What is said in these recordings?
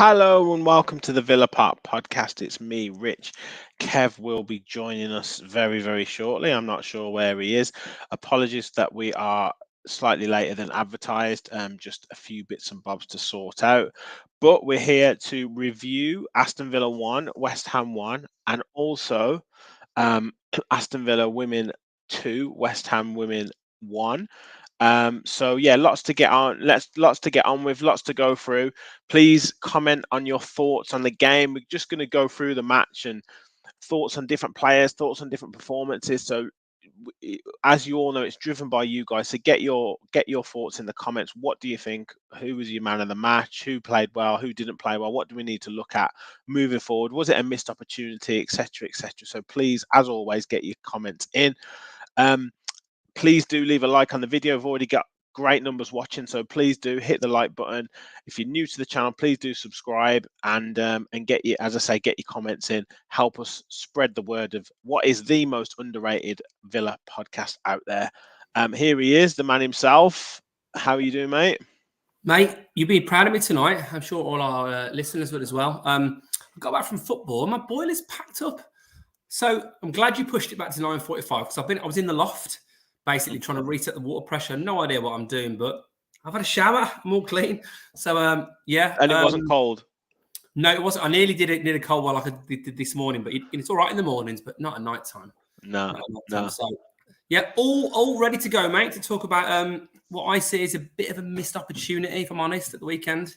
Hello and welcome to the Villa Park podcast. It's me, Rich. Kev will be joining us very, very shortly. I'm not sure where he is. Apologies that we are slightly later than advertised. Just a few bits and bobs to sort out. But we're here to review Aston Villa 1, West Ham 1, and also Aston Villa Women 2, West Ham Women 1. So yeah, lots to get on. Lots to get on with, lots to go through. Please comment on your thoughts on the game. We're just going to go through the match and thoughts on different players, thoughts on different performances. So as you all know, it's driven by you guys. So get your thoughts in the comments. What do you think? Who was your man of the match? Who played well? Who didn't play well? What do we need to look at moving forward? Was it a missed opportunity, etc., etc.? So please, as always, get your comments in. Please do leave a like on the video. I've already got great numbers watching, so please do hit the like button. If you're new to the channel, please do subscribe and get your, as I say, get your comments in. Help us spread the word of what is the most underrated Villa podcast out there. Here he is, the man himself. How are you doing, mate? Mate, you'll be proud of me tonight. I'm sure all our listeners will as well. I got back from football. My boiler's packed up, so I'm glad you pushed it back to 9:45 because I was in the loft, basically trying to reset the water pressure. No idea what I'm doing, but I've had a shower. I'm all clean. So yeah. And it wasn't cold. No, it wasn't. I nearly did a cold while I did this morning, but it's all right in the mornings, but not at night time. No. So yeah, all ready to go, mate, to talk about what I see as a bit of a missed opportunity, if I'm honest, at the weekend.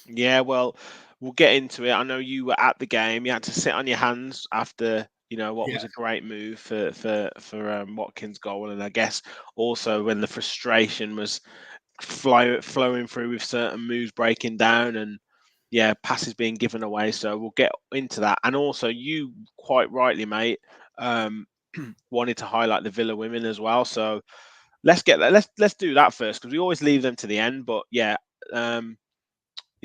Yeah, well, we'll get into it. I know you were at the game. You had to sit on your hands after, what was a great move for Watkins' goal, and I guess also when the frustration was flowing through with certain moves breaking down and passes being given away. So we'll get into that. And also, you quite rightly, mate, wanted to highlight the Villa women as well. So let's get that. Let's do that first because we always leave them to the end. But yeah.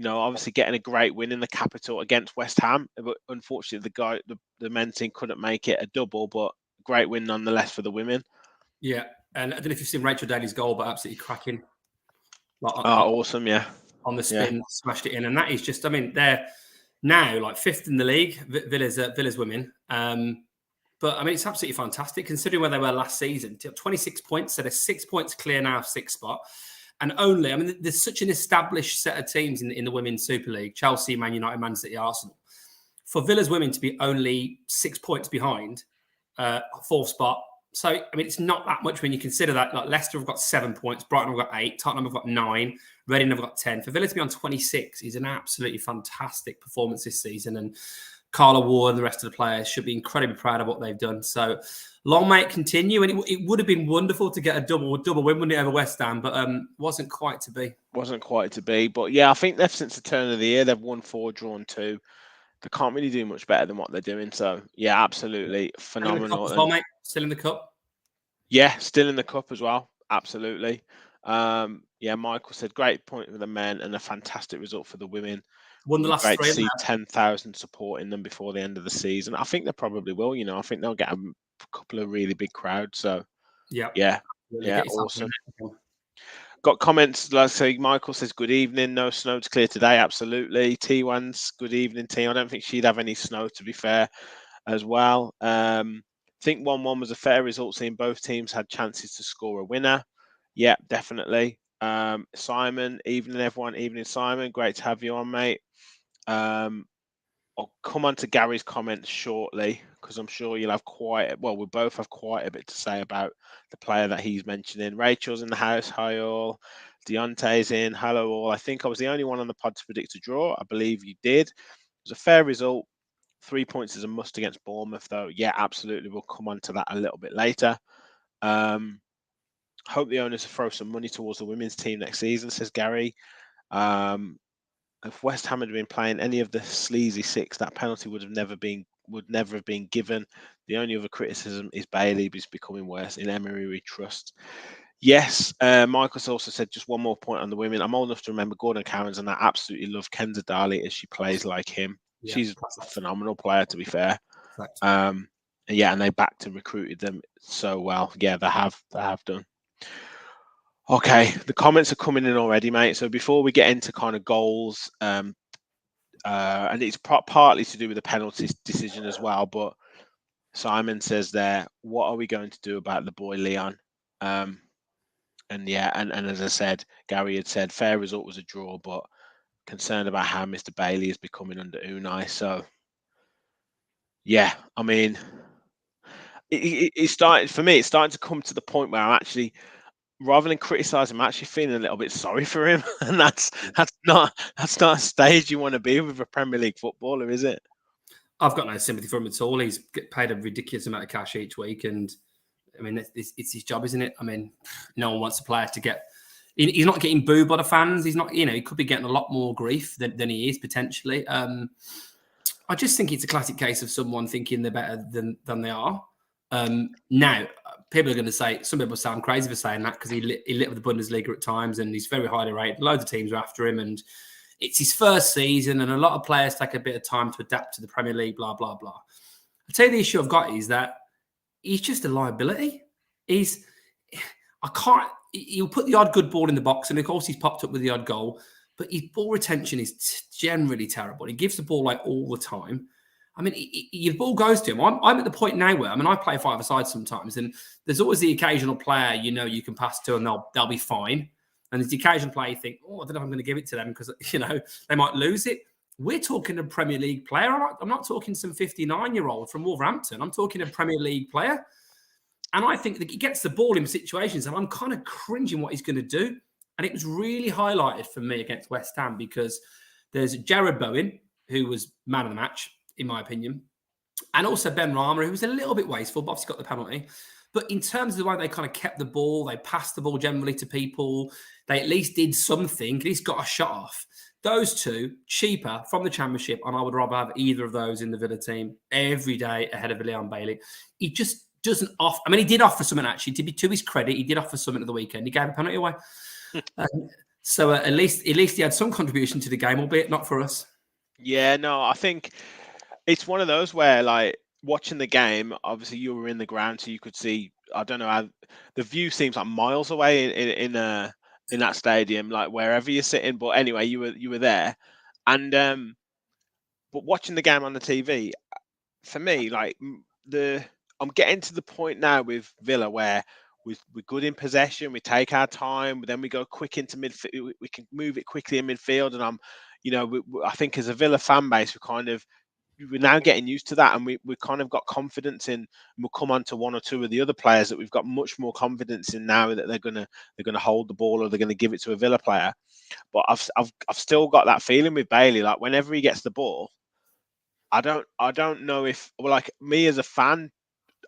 Obviously getting a great win in the capital against West Ham, but unfortunately the men's team couldn't make it a double, but great win nonetheless for the women. Yeah, and I don't know if you've seen Rachel Daly's goal, but absolutely cracking. Awesome, yeah. On the spin, smashed it in, and that is just, I mean, they're now like fifth in the league, Villa's women. But I mean, it's absolutely fantastic considering where they were last season. 26 points, so they're 6 points clear now, sixth spot. And only, I mean, there's such an established set of teams in the Women's Super League, Chelsea, Man United, Man City, Arsenal. For Villa's women to be only 6 points behind, fourth spot. So, I mean, it's not that much when you consider that. Like Leicester have got 7 points, Brighton have got 8, Tottenham have got 9, Reading have got 10. For Villa to be on 26 is an absolutely fantastic performance this season. And Carla Ward and the rest of the players should be incredibly proud of what they've done. So long may it continue. And it would have been wonderful to get a double win, wouldn't it, over West Ham? But wasn't quite to be. Wasn't quite to be. But yeah, I think since the turn of the year, they've won 4, drawn 2. They can't really do much better than what they're doing. So yeah, absolutely phenomenal. Still in the cup as well, mate. Still in the cup. Yeah, still in the cup as well. Absolutely. Michael said great point for the men and a fantastic result for the women. Won the last great three. To see 10,000 supporting them before the end of the season. I think they probably will. I think they'll get a couple of really big crowds. So yeah, awesome. Got comments. Like say, Michael says good evening. No snow to clear today. Absolutely. T1's good evening, T. I don't think she'd have any snow, to be fair, as well. I think 1-1 was a fair result, seeing both teams had chances to score a winner. Yeah, definitely. Simon, evening everyone. Evening, Simon. Great to have you on, mate. I'll come on to Gary's comments shortly because I'm sure you'll have we both have quite a bit to say about the player that he's mentioning. Rachel's in the house. Hi all. Deontay's in. Hello all. I think I was the only one on the pod to predict a draw. I believe you did. It was a fair result. 3 points is a must against Bournemouth, though. Yeah, absolutely. We'll come on to that a little bit later. Hope the owners throw some money towards the women's team next season, says Gary. If West Ham had been playing any of the sleazy six, that penalty would never have been given. The only other criticism is Bailey is becoming worse. In Emery we trust. Yes, Michael's also said just one more point on the women. I'm old enough to remember Gordon Cowans, and I absolutely love Kenza Dali as she plays like him. Yeah, she's a phenomenal player, to be fair. And they backed and recruited them so well. Yeah, they have done. Okay, the comments are coming in already, mate. So before we get into kind of goals, and it's partly to do with the penalty decision as well. But Simon says there, what are we going to do about the boy Leon? And yeah, and as I said, Gary had said fair result was a draw, but concerned about how Mr. Bailey is becoming under Unai. So yeah, I mean, it's starting for me. It's starting to come to the point where I'm actually, rather than criticise him, I'm actually feeling a little bit sorry for him, and that's not a stage you want to be with a Premier League footballer, is it? I've got no sympathy for him at all. He's paid a ridiculous amount of cash each week, and I mean, it's his job, isn't it? I mean, no one wants a player to get. He's not getting booed by the fans. He's not, he could be getting a lot more grief than he is potentially. I just think it's a classic case of someone thinking they're better than they are. Now, people are going to say, some people sound crazy for saying that because he lit with the Bundesliga at times and he's very highly rated. Loads of teams are after him and it's his first season and a lot of players take a bit of time to adapt to the Premier League, blah, blah, blah. I'll tell you the issue I've got is that he's just a liability. He'll put the odd good ball in the box and of course he's popped up with the odd goal, but his ball retention is generally terrible. He gives the ball like all the time. I mean, your ball goes to him. I'm at the point now where, I mean, I play five-a-side sometimes, and there's always the occasional player you can pass to and they'll be fine. And there's the occasional player you think, oh, I don't know if I'm going to give it to them because, they might lose it. We're talking a Premier League player. I'm not talking some 59-year-old from Wolverhampton. I'm talking a Premier League player. And I think that he gets the ball in situations, and I'm kind of cringing what he's going to do. And it was really highlighted for me against West Ham because there's Jared Bowen, who was man of the match, in my opinion, and also Ben Rama, who was a little bit wasteful, but obviously got the penalty. But in terms of the way they kind of kept the ball, they passed the ball generally to people, they at least did something, at least got a shot off. Those two, cheaper from the Championship, and I would rather have either of those in the Villa team every day ahead of Leon Bailey. He just doesn't offer. I mean, he did offer something, actually. To his credit, he did offer something at the weekend. He gave a penalty away. So at least he had some contribution to the game, albeit not for us. Yeah, no, I think it's one of those where, like, watching the game, obviously you were in the ground, so you could see. I don't know how the view seems like miles away in that stadium, like wherever you're sitting. But anyway, you were there, and but watching the game on the TV, for me, like I'm getting to the point now with Villa where we're good in possession, we take our time, but then we go quick into midfield, we can move it quickly in midfield, and I think as a Villa fan base, we're now getting used to that, and we kind of got confidence in. And we'll come on to one or two of the other players that we've got much more confidence in now that they're gonna hold the ball or they're gonna give it to a Villa player. But I've still got that feeling with Bailey, like whenever he gets the ball, I don't know if, well, like me as a fan,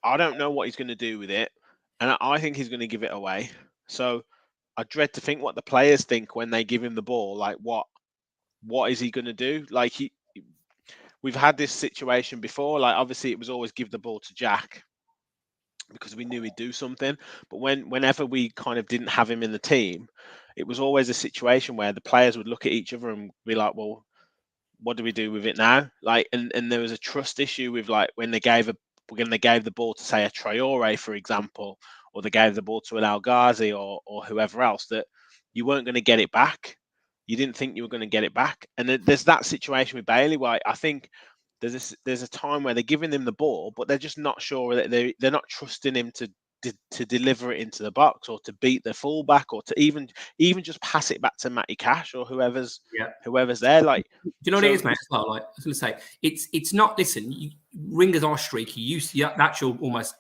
I don't know what he's going to do with it, and I think he's going to give it away. So I dread to think what the players think when they give him the ball. Like what is he going to do? Like we've had this situation before. Like obviously it was always give the ball to Jack because we knew he'd do something. But whenever we kind of didn't have him in the team, it was always a situation where the players would look at each other and be like, well, what do we do with it now? Like, and there was a trust issue with, like, when they gave the ball to, say, a Traore, for example, or they gave the ball to an El Ghazi or whoever else, that you weren't going to get it back. You didn't think you were going to get it back. And there's that situation with Bailey where I think there's a time where they're giving him the ball, but they're just not sure that they're not trusting him to deliver it into the box or to beat the fullback or to even just pass it back to Matty Cash or whoever's there. Like, do you know what it is, mate? As well, like I was going to say, it's not. Listen, wingers are streaky. That's your almost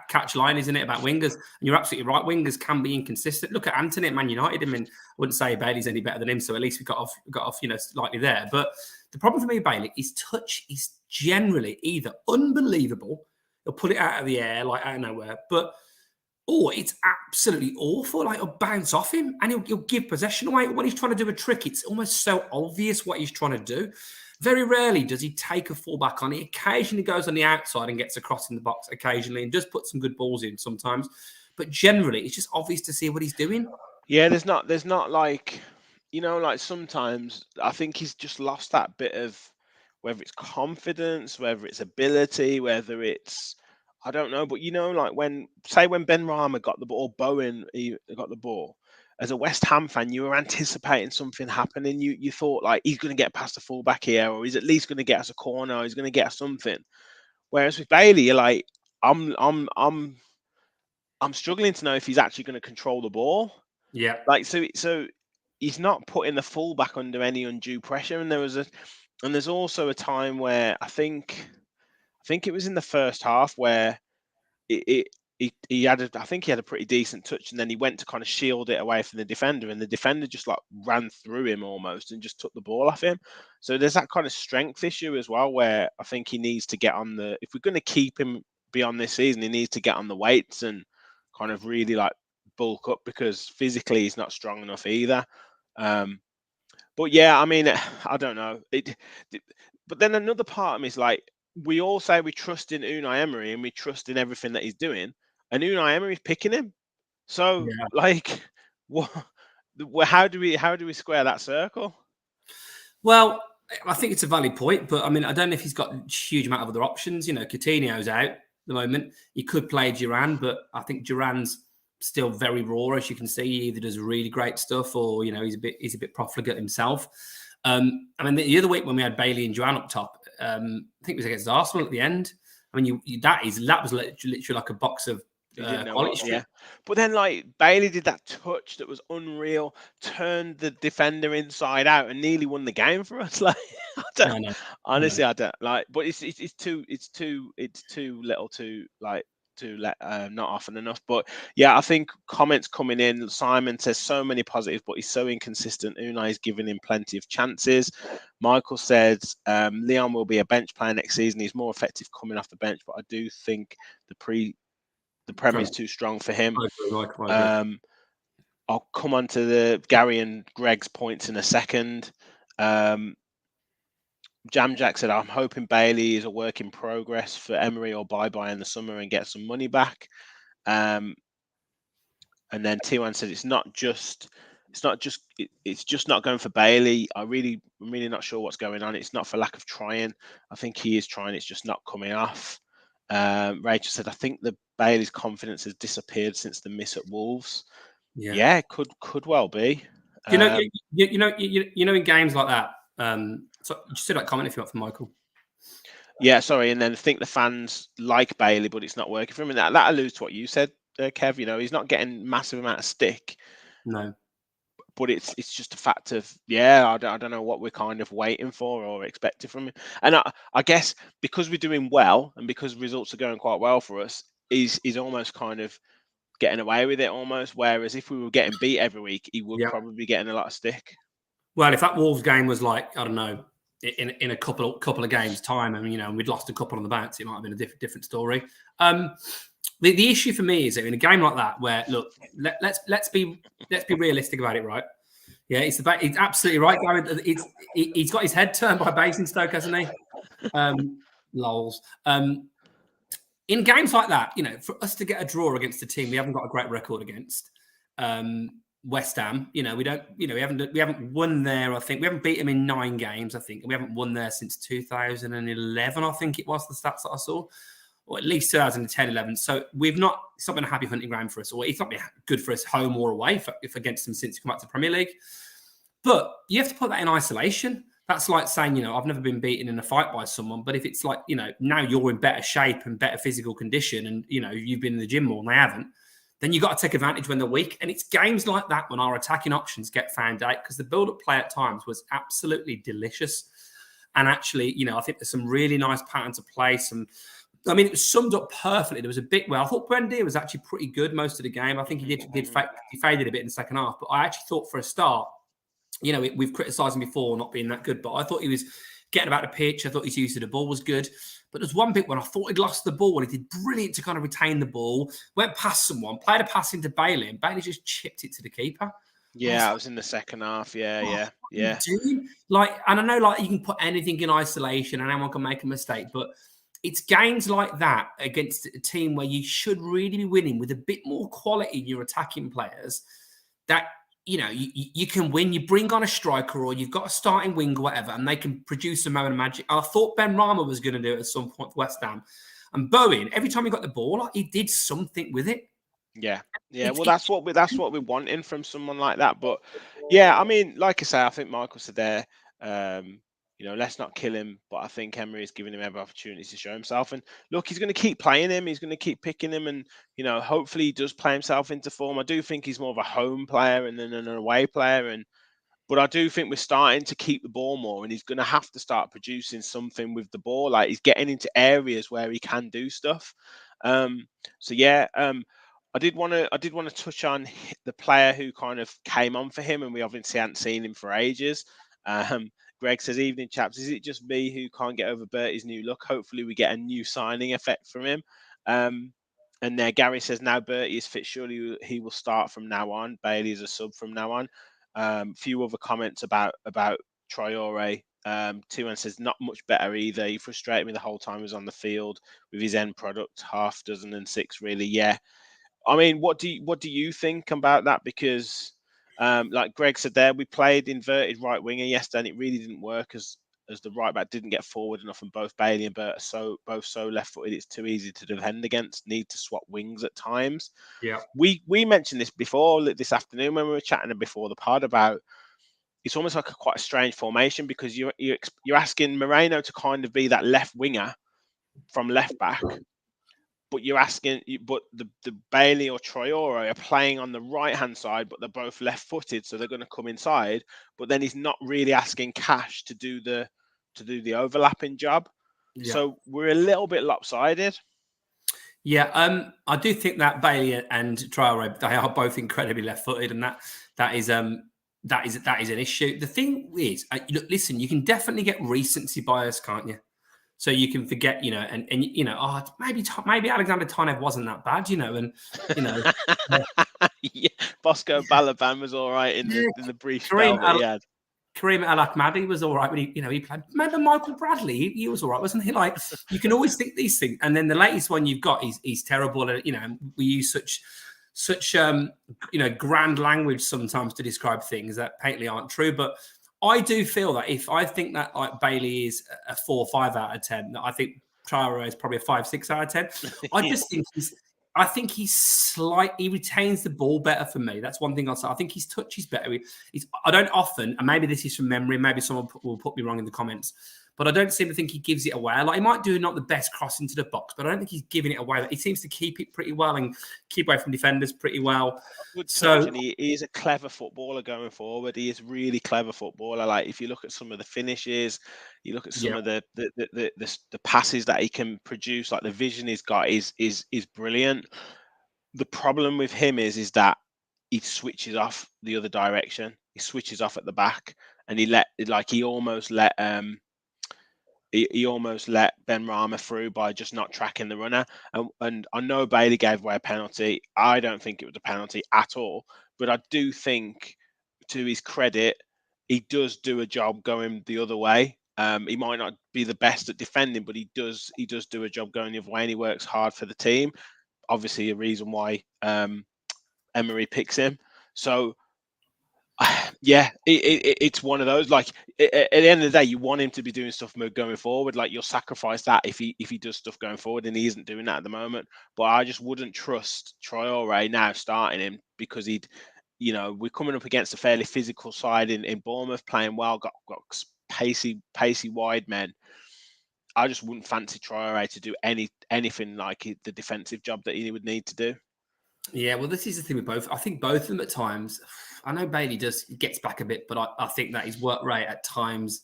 catch line, isn't it, about wingers? And you're absolutely right. Wingers can be inconsistent. Look at Anthony at Man United. I mean, I wouldn't say Bailey's any better than him, so at least we got off slightly there. But the problem for me, Bailey, is touch is generally either unbelievable. He'll put it out of the air, like out of nowhere, or it's absolutely awful. Like, it'll bounce off him and he'll give possession away. When he's trying to do a trick, it's almost so obvious what he's trying to do. Very rarely does he take a fullback on. He occasionally goes on the outside and gets across in the box occasionally and does put some good balls in sometimes. But generally, it's just obvious to see what he's doing. Yeah, there's not like, like sometimes I think he's just lost that bit of, whether it's confidence, whether it's ability, whether it's, I don't know, but like when Ben Rama got the ball, Bowen he got the ball, as a West Ham fan, you were anticipating something happening. You thought like he's going to get past the fullback here, or he's at least going to get us a corner, or he's going to get us something. Whereas with Bailey, you're like, I'm struggling to know if he's actually going to control the ball. Yeah. Like so he's not putting the fullback under any undue pressure. And there's also a time where I think it was in the first half where he had I think he had a pretty decent touch, and then he went to kind of shield it away from the defender, and the defender just like ran through him almost and just took the ball off him. So there's that kind of strength issue as well, where I think he needs to get on the, if we're going to keep him beyond this season, he needs to get on the weights and kind of really like bulk up, because physically he's not strong enough either. But yeah, I mean, I don't know. But then another part of me is like, we all say we trust in Unai Emery and we trust in everything that he's doing, and Unai Emery's picking him. So like, what? How do we square that circle? Well, I think it's a valid point, but I mean, I don't know if he's got a huge amount of other options. You know, Coutinho's out at the moment. He could play Duran, but I think Duran's still very raw, as you can see. He either does really great stuff, or you know, he's a bit profligate himself. I mean, the other week when we had Bailey and Duran up top, I think it was against Arsenal at the end. I mean, that was literally like a box of quality. Yeah, but then like Bailey did that touch that was unreal, turned the defender inside out and nearly won the game for us. Like, honestly, I don't like, but it's too little to like to let not often enough. But yeah, I think comments coming in. Simon says so many positives, but he's so inconsistent. Unai is giving him plenty of chances. Michael says Leon will be a bench player next season. He's more effective coming off the bench, but I do think the Prem is too strong for him. I'll come on to the Gary and Greg's points in a second. Jam Jack said, I'm hoping Bailey is a work in progress for Emery or bye-bye in the summer and get some money back. And then T1 said, it's just not going for Bailey. I'm really not sure what's going on. It's not for lack of trying. I think he is trying. It's just not coming off. Rachel said, I think the Bailey's confidence has disappeared since the miss at Wolves. Yeah, it could well be. You know, in games like that. So just say that comment if you want from Michael. Yeah, sorry. And then I think the fans like Bailey, but it's not working for him. And that alludes to what you said, Kev. You know, he's not getting massive amount of stick. No. But it's just a fact of, I don't know what we're kind of waiting for or expecting from him. And I guess because we're doing well and because results are going quite well for us, he's almost kind of getting away with it almost. Whereas if we were getting beat every week, he would probably be getting a lot of stick. Well, if that Wolves game was like, I don't know, in a couple of games time, and you know, we'd lost a couple on the bounce, it might have been a different story. The issue for me is that in a game like that, where look, let's be realistic about it, right? Yeah, he's absolutely right, Gary. He's got his head turned by Basingstoke, hasn't he? Lols. In games like that, you know, for us to get a draw against a team we haven't got a great record against, West Ham, you know, we haven't won there. I think we haven't beat them in 9 games. I think we haven't won there since 2011. I think it was the stats that I saw. Or at least 2010, 11. So it's not been a happy hunting ground for us, or it's not been good for us home or away if against them since we come back to the Premier League. But you have to put that in isolation. That's like saying, you know, I've never been beaten in a fight by someone, but if it's like, you know, now you're in better shape and better physical condition and, you know, you've been in the gym more and they haven't, then you've got to take advantage when they're weak. And it's games like that when our attacking options get found out, because the build-up play at times was absolutely delicious. And actually, you know, I think there's some really nice patterns of play, it was summed up perfectly. There was a bit where I thought Brendan was actually pretty good most of the game. I think he faded a bit in the second half. But I actually thought for a start, you know, we've criticised him before not being that good, but I thought he was getting about the pitch. I thought his use of the ball was good. But there's one bit when I thought he'd lost the ball and he did brilliant to kind of retain the ball, went past someone, played a pass into Bailey, and Bailey just chipped it to the keeper. Yeah, I was in the second half. Yeah. Like, and I know, like, you can put anything in isolation and anyone can make a mistake, but it's games like that against a team where you should really be winning with a bit more quality in your attacking players that, you know, you can win. You bring on a striker or you've got a starting wing or whatever, and they can produce a moment of magic. I thought Ben Rama was going to do it at some point for West Ham. And Bowen, every time he got the ball, he did something with it. Yeah, yeah. It's, Well, it's that's what we're wanting from someone like that. But yeah, I mean, like I say, I think Michael said there, let's not kill him. But I think Emery is giving him every opportunity to show himself. And look, he's going to keep playing him. He's going to keep picking him, and hopefully he does play himself into form. I do think he's more of a home player and then an away player, but I do think we're starting to keep the ball more, and he's going to have to start producing something with the ball. Like he's getting into areas where he can do stuff. Um, so yeah, I did want to touch on the player who kind of came on for him, and we obviously hadn't seen him for ages. Um, Greg says, "Evening, chaps. Is it just me who can't get over Bertie's new look? Hopefully, we get a new signing effect from him." And there, Gary says, "Now Bertie is fit. Surely he will start from now on. Bailey is a sub from now on." Few other comments about Traore. T1 says not much better either. He frustrated me the whole time he was on the field with his end product, half dozen and six. Really, yeah. I mean, what do you think about that? Because, like Greg said there, we played inverted right winger yesterday, and it really didn't work as the right back didn't get forward enough, and both Bailey and Bert are both so left footed. It's too easy to defend against. Need to swap wings at times. yeah, We mentioned this before this afternoon when we were chatting before the pod about it's almost like quite a strange formation because you're asking Moreno to kind of be that left winger from left back, but you're asking, but the Bailey or Traore are playing on the right hand side, but they're both left footed, so they're going to come inside. But then he's not really asking Cash to do the overlapping job. yeah. So we're a little bit lopsided. Yeah, I do think that Bailey and Traore, they are both incredibly left-footed, and that is an issue. The thing is, look, listen, you can definitely get recency bias, can't you? So you can forget, maybe Alexander Tanev wasn't that bad, and Yeah, Bosco Balaban was all right in the brief spell that he had. Kareem Al Ahmadi was all right when he played. Remember Michael Bradley? He was all right, wasn't he? Like you can always think these things, and then the latest one you've got, he's terrible. And we use such grand language sometimes to describe things that patently aren't true. But I do feel that if I think that like Bailey is a 4 or 5 out of 10, that I think Traore is probably a 5, 6 out of 10. I just think he retains the ball better for me. That's one thing I'll say. I think his touch is better. I don't often, and maybe this is from memory, maybe someone will put me wrong in the comments, but I don't seem to think he gives it away. Like he might do not the best cross into the box, but I don't think he's giving it away. He seems to keep it pretty well and keep away from defenders pretty well. Good touch, and he is a clever footballer going forward. He is really clever footballer. Like if you look at some of the finishes, you look at some of the passes that he can produce. Like the vision he's got is brilliant. The problem with him is that he switches off the other direction. He switches off at the back, and he almost let Ben Rama through by just not tracking the runner. And I know Bailey gave away a penalty. I don't think it was a penalty at all. But I do think, to his credit, he does do a job going the other way. He might not be the best at defending, but he does do a job going the other way, and he works hard for the team. Obviously, a reason why Emery picks him. So yeah, it's one of those. Like at the end of the day, you want him to be doing stuff going forward. Like you'll sacrifice that if he does stuff going forward, and he isn't doing that at the moment. But I just wouldn't trust Traore now starting him because we're coming up against a fairly physical side in Bournemouth, playing well, got pacey wide men. I just wouldn't fancy Traore to do anything like the defensive job that he would need to do. Yeah, well, this is the thing with both. I think both of them at times. I know Bailey gets back a bit, but I think that his work rate at times,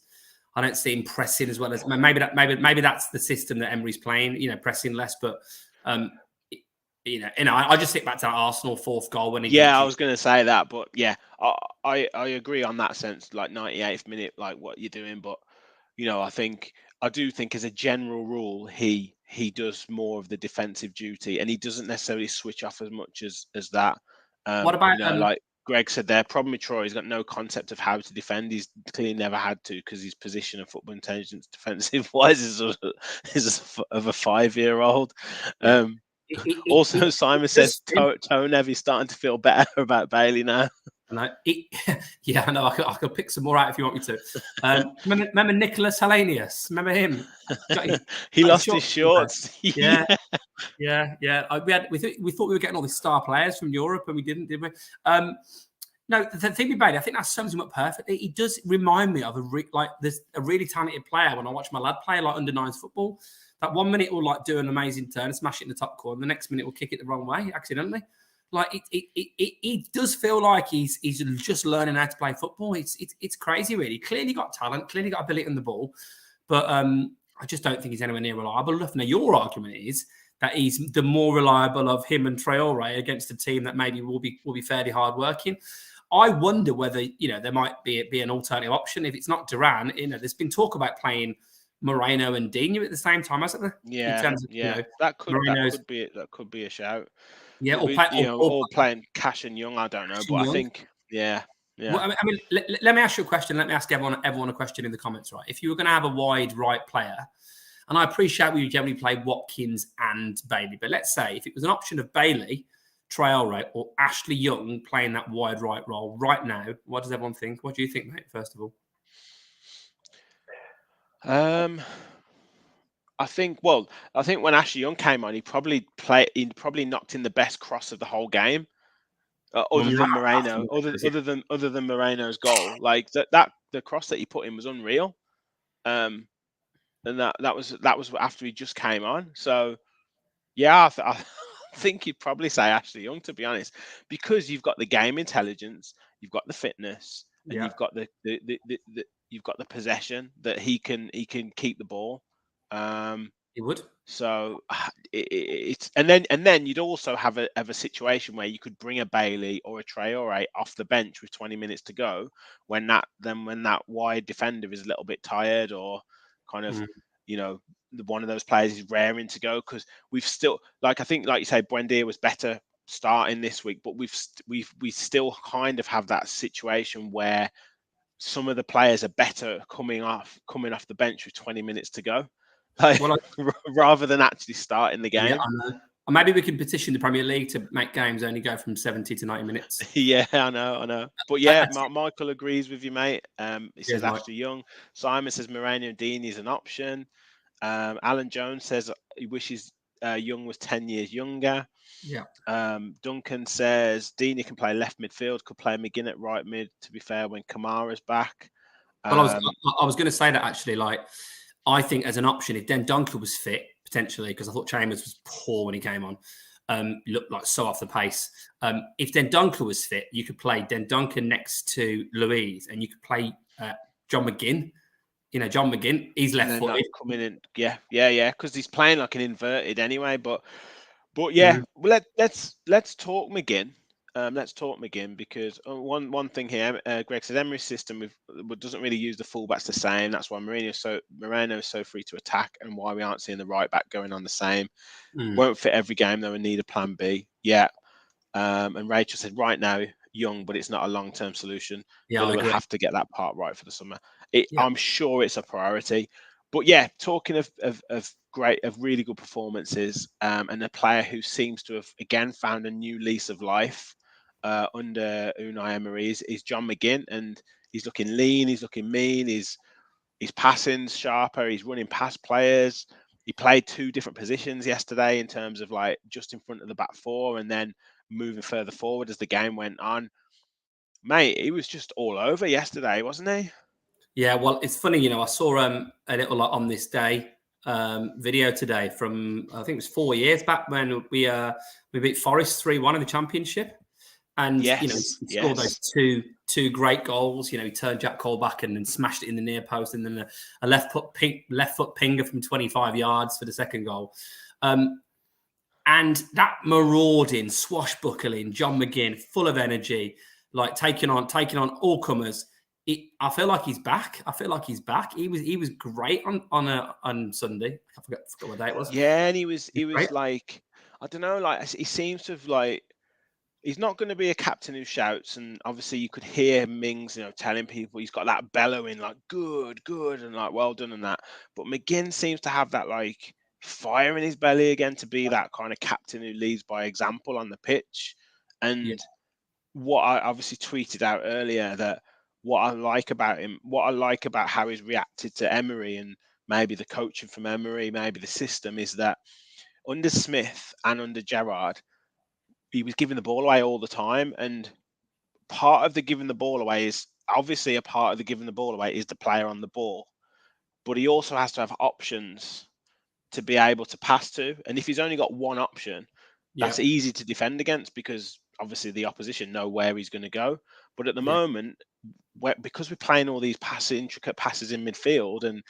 I don't see him pressing as well as maybe that's the system that Emery's playing. Pressing less, but I just think back to that Arsenal 4th goal when he. Yeah, I was going to say that, but yeah, I agree on that sense. Like 98th minute, like what you're doing, but I do think as a general rule, he does more of the defensive duty, and he doesn't necessarily switch off as much as that. What about like Greg said there, problem with Troy, he's got no concept of how to defend. He's clearly never had to because his position of football intelligence defensive wise is of a 5-year-old. Also, Simon says Tonev is starting to feel better about Bailey now. I know. Yeah, I know. I could pick some more out if you want me to. Remember Nicholas Hellenius? Remember him? He lost his shorts. Yeah. Yeah. We thought we were getting all these star players from Europe, and we didn't, did we? No, the thing about it, I think that sums him up perfectly. He does remind me of there's a really talented player when I watch my lad play like under nines football. That 1 minute will like do an amazing turn, smash it in the top corner. The next minute will kick it the wrong way accidentally. Like it does feel like he's just learning how to play football. It's crazy, really. Clearly got talent, clearly got ability on the ball, but I just don't think he's anywhere near reliable enough. Now, your argument is that he's the more reliable of him and Traore against a team that maybe will be fairly hard working. I wonder whether there might be an alternative option if it's not Duran. There's been talk about playing Moreno and Dino at the same time, hasn't there? Yeah, in terms of, that could be a shout. Yeah, or playing Cash and Young. I don't know, but I think yeah. Well, I mean, let me ask you a question. Let me ask everyone a question in the comments, right? If you were going to have a wide right player, and I appreciate we generally play Watkins and Bailey, but let's say if it was an option of Bailey, Traore, or Ashley Young playing that wide right role right now, what does everyone think? What do you think, mate? First of all, I think when Ashley Young came on, he probably knocked in the best cross of the whole game. Other than Moreno, other than Moreno's goal, like that the cross that he put in was unreal, and that was after he just came on. So yeah, I think you'd probably say Ashley Young, to be honest, because you've got the game intelligence, you've got the fitness, and you've got you've got the possession that he can keep the ball. He would. So it's and then you'd also have a situation where you could bring a Bailey or a Traore off the bench with 20 minutes to go when that wide defender is a little bit tired or kind of one of those players is raring to go, because we've still, I think like you say, Buendia was better starting this week, but we still kind of have that situation where some of the players are better coming off the bench with 20 minutes to go. Rather than actually starting the game. Yeah, I know. Or maybe we can petition the Premier League to make games only go from 70 to 90 minutes. Yeah, I know. But yeah, Michael agrees with you, mate. He says Ashley Young. Simon says Moreno and Dean is an option. Alan Jones says he wishes Young was 10 years younger. Yeah. Duncan says Dini can play left midfield, could play McGinn at right mid, to be fair, when Kamara's back. Well, I was going to say that actually, I think as an option, if Dendoncker was fit, potentially, because I thought Chambers was poor when he came on, looked like so off the pace. If Dendoncker was fit, you could play Dendoncker next to Louise, and you could play John McGinn. John McGinn, he's left-footed. Coming in, yeah, because he's playing like an inverted anyway. But yeah, let's talk McGinn. Let's talk McGinn, because one thing here, Greg said Emery's system doesn't really use the fullbacks the same. That's why Moreno is so free to attack, and why we aren't seeing the right back going on the same. Won't fit every game though, and need a plan B. Yeah. And Rachel said right now Young, but it's not a long-term solution. Yeah, we'll have to get that part right for the summer. I'm sure it's a priority. But yeah, talking of really good performances, and a player who seems to have again found a new lease of life under Unai Emery is John McGinn, and he's looking lean, he's looking mean, his passing's sharper, he's running past players. He played two different positions yesterday in terms of just in front of the back four and then moving further forward as the game went on. Mate, he was just all over yesterday, wasn't he? Yeah, well, it's funny, I saw a little on this day video today from, I think it was 4 years back, when we beat Forest 3-1 in the Championship. And he scored those two great goals. He turned Jack Cole back and then smashed it in the near post, and then a left foot pinger from 25 yards for the second goal. And that marauding, swashbuckling John McGinn, full of energy, taking on all comers. I feel like he's back. He was great on Sunday. I forgot what day it was. Yeah, and he was like, I don't know, he seems to have he's not going to be a captain who shouts, and obviously you could hear Mings, telling people he's got that bellowing, good, and well done and that. But McGinn seems to have that fire in his belly again, to be that kind of captain who leads by example on the pitch. And what I obviously tweeted out earlier, that what I like about him, what I like about how he's reacted to Emery and maybe the coaching from Emery, maybe the system, is that under Smith and under Gerrard, he was giving the ball away all the time. And part of the giving the ball away is obviously a part of the giving the ball away is the player on the ball, but he also has to have options to be able to pass to. And if he's only got one option, Yeah, that's easy to defend against because obviously the opposition know where he's going to go. But at the yeah, moment, because we're playing all these intricate passes in midfield, and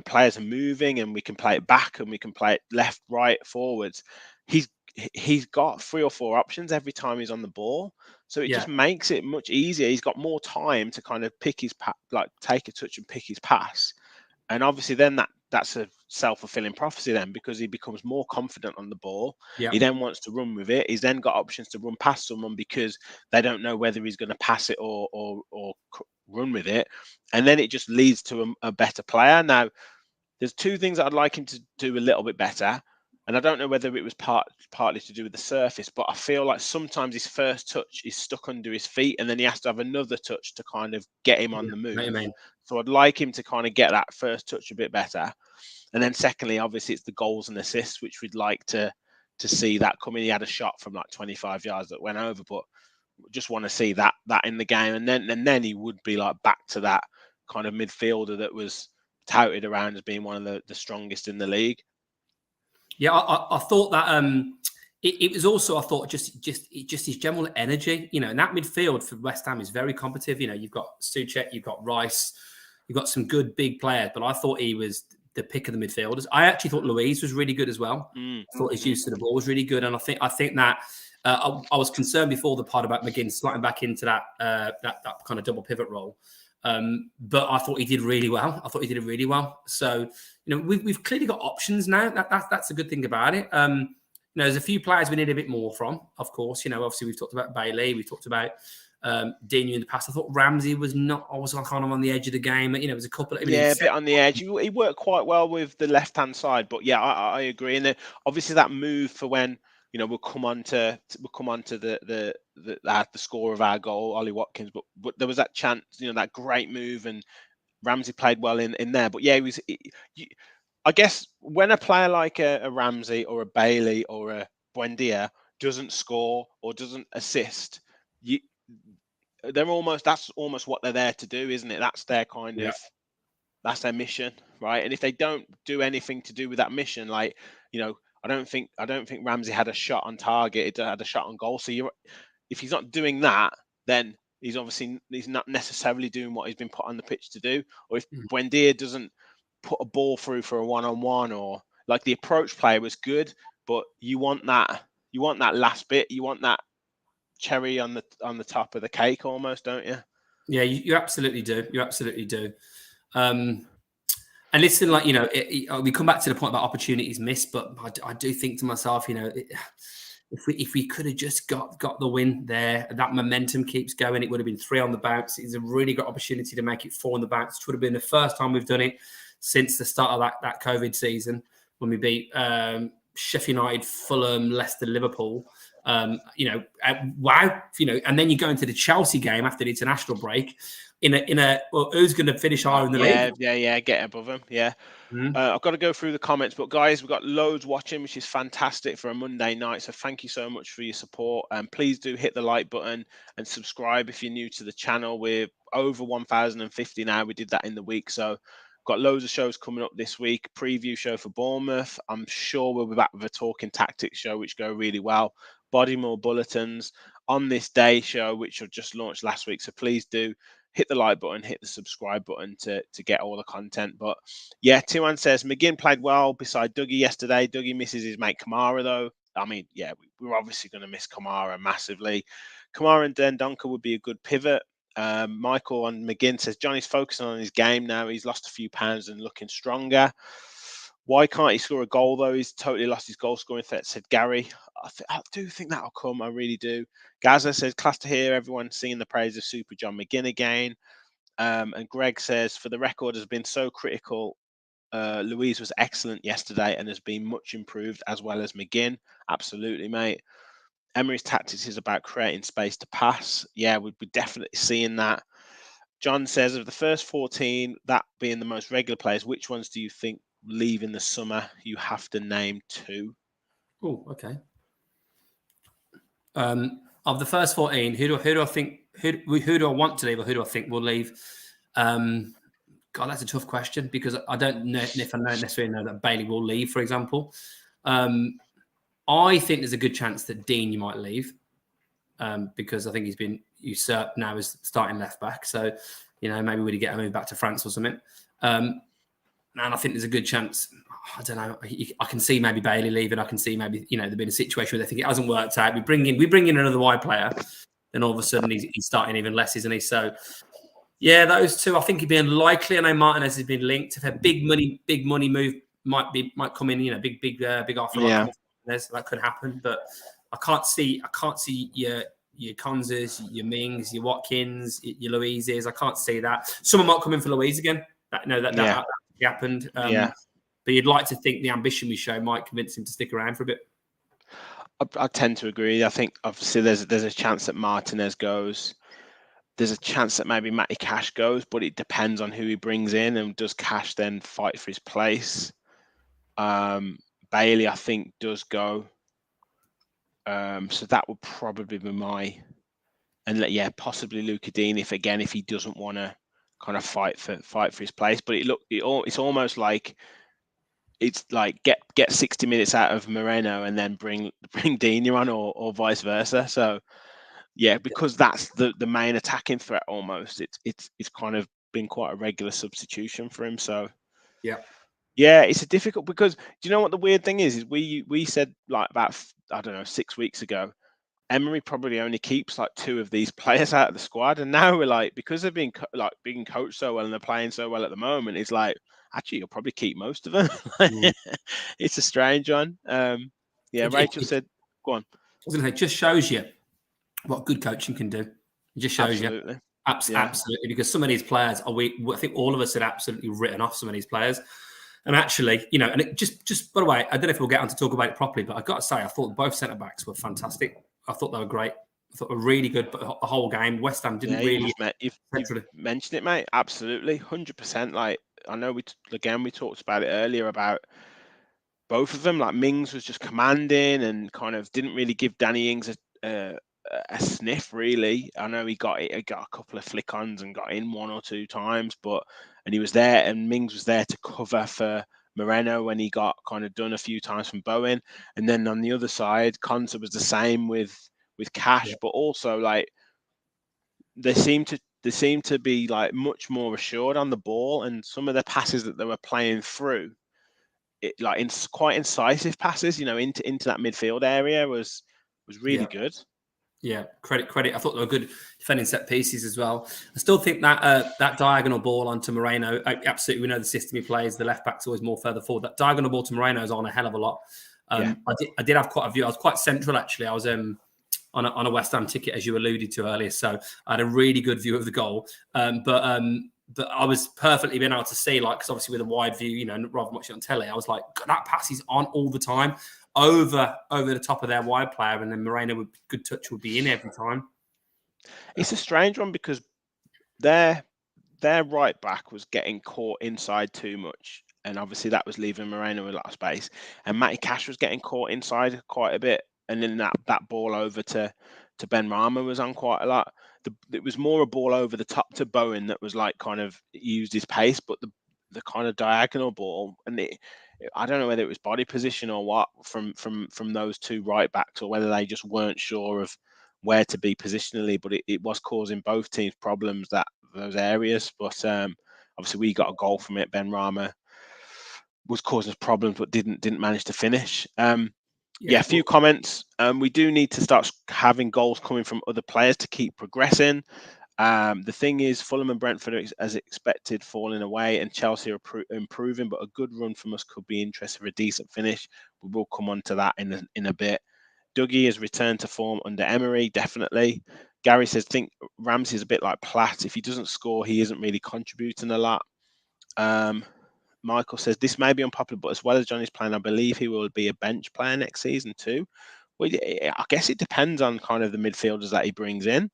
players are moving, and we can play it back, and we can play it left, right, forwards. He's he's got 3 or 4 options every time he's on the ball, so it yeah, just makes it much easier. He's got more time to kind of pick his like take a touch and pick his pass, and obviously then that's a self-fulfilling prophecy then, because he becomes more confident on the ball. yeah, He then wants to run with it. He's then got options to run past someone because they don't know whether he's going to pass it or run with it, and then it just leads to a better player. Now, there's 2 things I'd like him to do a little bit better, and I don't know whether it was partly to do with the surface, but I feel like sometimes his first touch is stuck under his feet, and then he has to have another touch to kind of get him on yeah. the Know what you move. mean? So I'd like him to kind of get that first touch a bit better. And then secondly, obviously it's the goals and assists, which we'd like to see that coming. He had a shot from like 25 yards that went over, but just want to see that in the game. And then he would be like back to that kind of midfielder that was touted around as being one of the strongest in the league. Yeah, I thought that it was also, I thought, just his general energy. And that midfield for West Ham is very competitive. You've got Souček, you've got Rice, you've got some good big players, but I thought he was the pick of the midfielders. I actually thought Louise was really good as well. I thought his use of the ball was really good, and I think that I was concerned before the pod about McGinn sliding back into that kind of double pivot role. But I thought he did really well. I thought he did really well. So we've clearly got options now. That's a good thing about it. There's a few players we need a bit more from. Of course, obviously we've talked about Bailey. We talked about Dinu in the past. I thought Ramsey was not. I was kind of on the edge of the game. It was a couple. Yeah, a bit on the edge. He worked quite well with the left-hand side, but yeah, I agree. And then obviously that move for when we'll come on to the score of our goal, Ollie Watkins. But there was that chance, that great move, and Ramsey played well in there. But yeah, I guess when a player like a Ramsey or a Bailey or a Buendia doesn't score or doesn't assist, you, that's almost what they're there to do, isn't it? That's their kind Yeah. of that's their mission, right? And if they don't do anything to do with that mission, like I don't think Ramsey had a shot on target, had a shot on goal. So if he's not doing that, then he's not necessarily doing what he's been put on the pitch to do. Or if Buendia doesn't put a ball through for a one-on-one, or like the approach play was good, but you want that last bit, you want that cherry on the top of the cake almost, don't you? Yeah, you absolutely do. You absolutely do. And listen, like we come back to the point about opportunities missed, but I do think to myself, if we could have just got the win there, that momentum keeps going. It would have been 3 on the bounce. It's a really good opportunity to make it 4 on the bounce. It would have been the first time we've done it since the start of that COVID season, when we beat Sheffield United, Fulham, Leicester, Liverpool. Wow, and then you go into the Chelsea game after the international break. Who's going to finish higher in the league? Yeah, get above them. Yeah. Mm-hmm. I've got to go through the comments, but guys, we've got loads watching, which is fantastic for a Monday night. So thank you so much for your support. And please do hit the like button and subscribe if you're new to the channel. We're over 1,050 now. We did that in the week. So got loads of shows coming up this week. Preview show for Bournemouth. I'm sure we'll be back with a Talking Tactics show, which go really well. Bodymore Bulletins on this day show, which I just launched last week. So please do hit the like button, hit the subscribe button to get all the content. But yeah, Tiwan says McGinn played well beside Dougie yesterday. Dougie misses his mate Kamara though. I mean, yeah, we're obviously going to miss Kamara massively. Kamara and Dendonka would be a good pivot. Michael on McGinn says Johnny's focusing on his game now. He's lost a few pounds and looking stronger. Why can't he score a goal though? He's totally lost his goal scoring threat, said Gary. I do think that'll come. I really do. Gaza says, class to hear everyone singing the praise of Super John McGinn again. And Greg says, for the record, has been so critical. Louise was excellent yesterday and has been much improved, as well as McGinn. Absolutely, mate. Emery's tactics is about creating space to pass. Yeah, we'd be definitely seeing that. John says, of the first 14, that being the most regular players, which ones do you think leave in the summer? You have to name 2. Oh, okay. Of the first 14, who do I think who do I want to leave, or who do I think will leave? God, that's a tough question because I don't know if I necessarily know that Bailey will leave, for example. I think there's a good chance that Dean might leave because I think he's been usurped now as starting left back. So, maybe we'd get him moved back to France or something. And I think there's a good chance. I don't know. I can see maybe Bailey leaving. I can see maybe there'd been a situation where they think it hasn't worked out. We bring in another wide player, then all of a sudden he's starting even less, isn't he? So yeah, those 2 I think he'd be unlikely. I know Martinez has been linked. If a big money move might come in, big offer might come off Martinez, that could happen. But I can't see your Conzers, your Mings, your Watkins, your Louises. I can't see that. Someone might come in for Louise again. That happened. But you'd like to think the ambition we show might convince him to stick around for a bit. I tend to agree. I think obviously there's a chance that Martinez goes. There's a chance that maybe Matty Cash goes, but it depends on who he brings in, and does Cash then fight for his place? Bailey, I think, does go. So that would probably be and possibly Luca Dean if he doesn't want to kind of fight for his place. But it's almost like it's like get 60 minutes out of Moreno and then bring Dean on, or vice versa. So yeah, because that's the main attacking threat almost. It's kind of been quite a regular substitution for him. So yeah, it's a difficult, because do you know what the weird thing is we said like about, I don't know, 6 weeks ago, Emery probably only keeps like 2 of these players out of the squad, and now we're like, because they're being coached so well and they're playing so well at the moment, it's like actually you'll probably keep most of them. It's a strange one. Rachel said, go on. I was going to say, just shows you what good coaching can do. It just shows you. Absolutely, because some of these players I think all of us had absolutely written off some of these players. And actually, and it just by the way, I don't know if we'll get on to talk about it properly, but I've got to say, I thought both centre backs were fantastic. I thought they were great. I thought they were really good, but the whole game, West Ham didn't really. You've mentioned it, mate. Absolutely, 100%. Like, I know we talked about it earlier about both of them. Like, Mings was just commanding and kind of didn't really give Danny Ings a sniff, really. I know he got a couple of flick-ons and got in 1 or 2 times, and he was there, and Mings was there to cover for Moreno when he got kind of done a few times from Bowen. And then on the other side, Konsa was the same with Cash, but also like they seem to be like much more assured on the ball, and some of the passes that they were playing through, it like quite incisive passes, into that midfield area was really good. Yeah, credit. I thought they were good defending set pieces as well. I still think that that diagonal ball onto Moreno, absolutely, we know the system he plays. The left back's always more further forward. That diagonal ball to Moreno is on a hell of a lot. I did have quite a view. I was quite central, actually. I was on a West Ham ticket, as you alluded to earlier, so I had a really good view of the goal. But I was perfectly being able to see, like, because obviously with a wide view, rather than watching on telly, I was like, that pass is on all the time. Over the top of their wide player, and then Moreno with good touch would be in every time. It's a strange one because their right back was getting caught inside too much, and obviously that was leaving Moreno a lot of space. And Matty Cash was getting caught inside quite a bit, and then that ball over to Ben Rama was on quite a lot. It was more a ball over the top to Bowen that was like kind of used his pace, but the kind of diagonal ball, and I don't know whether it was body position or what from those 2 right backs, or whether they just weren't sure of where to be positionally, but it was causing both teams problems, those areas. But obviously we got a goal from it. Ben Rama was causing us problems, but didn't manage to finish. A few comments. We do need to start having goals coming from other players to keep progressing. The thing is, Fulham and Brentford, as expected, falling away, and Chelsea are improving, but a good run from us could be interesting for a decent finish. We will come on to that in a bit. Dougie has returned to form under Emery, definitely. Gary says, think Ramsey's a bit like Platt. If he doesn't score, he isn't really contributing a lot. Michael says, this may be unpopular, but as well as Johnny's playing, I believe he will be a bench player next season too. Well, I guess it depends on kind of the midfielders that he brings in.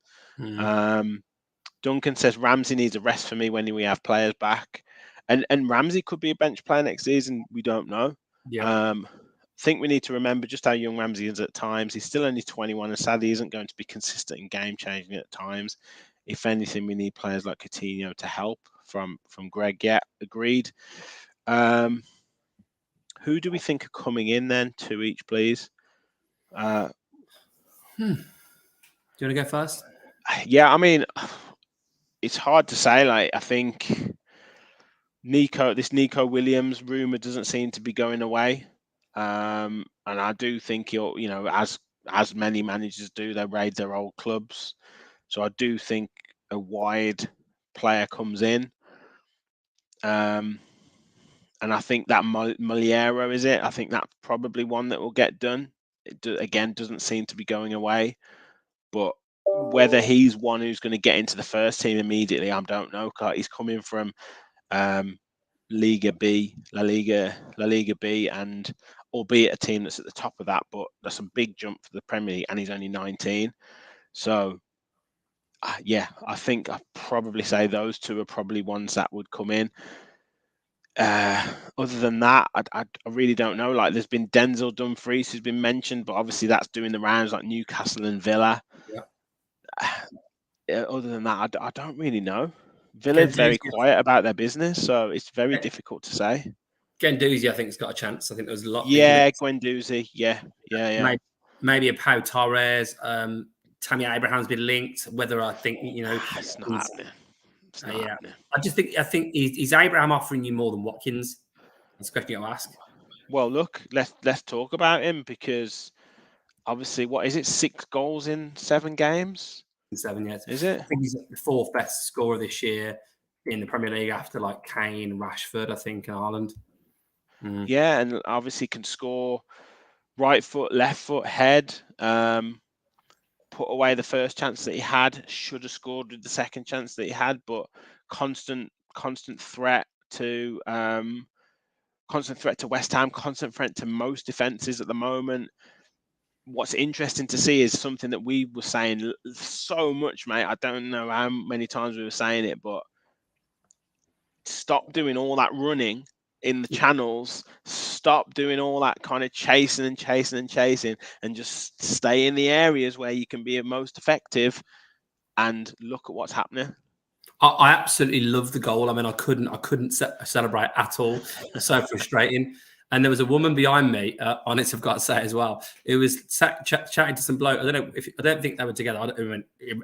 Duncan says Ramsey needs a rest for me when we have players back, and Ramsey could be a bench player next season. We don't know. Yeah. I think we need to remember just how young Ramsey is at times. He's still only 21, and sadly isn't going to be consistent and game changing at times. If anything, we need players like Coutinho to help. From Greg, yeah, agreed. Who do we think are coming in then? Two each, please. Do you want to go first? Yeah, I mean, it's hard to say. Like, I think this Nico Williams rumor doesn't seem to be going away, and I do think he'll, as many managers do, they raid their old clubs. So I do think a wide player comes in, and I think that Moliero is it. I think that's probably one that will get done. Again, doesn't seem to be going away, but whether he's one who's going to get into the first team immediately, I don't know. He's coming from Liga B, La Liga B, and albeit a team that's at the top of that, but that's a big jump for the Premier League, and he's only 19. So, yeah, I think I'd probably say those two are probably ones that would come in. Other than that, I really don't know. Like, there's been Denzel Dumfries who's been mentioned, but obviously that's doing the rounds like Newcastle and Villa. Yeah. Other than that, I don't really know. Villa's very quiet about their business, so it's very difficult to say. Guendouzi, I think, has got a chance. I think there was a lot. Yeah, Guendouzi. Yeah. Maybe a Pau Torres. Tammy Abraham's been linked. Whether I think it's not happening. It's not happening. I think is Abraham offering you more than Watkins? That's a question you ask. Well, look, let's talk about him, because obviously, what is it? 6 goals in 7 games. 7 years. Is it? I think he's the 4th best scorer this year in the Premier League after like Kane, Rashford, I think, and Haaland. Yeah, and obviously can score right foot, left foot, head. Put away the first chance that he had. Should have scored with the second chance that he had, but constant threat to West Ham, constant threat to most defenses at the moment. What's interesting to see is something that we were saying so much, mate. I don't know how many times we were saying it, but stop doing all that running in the channels. Stop doing all that kind of chasing, and just stay in the areas where you can be most effective, and look at what's happening. I absolutely love the goal. I mean, I couldn't celebrate at all. It's so frustrating. And there was a woman behind me on it, I've got to say as well. It was chatting to some bloke. I don't think they were together.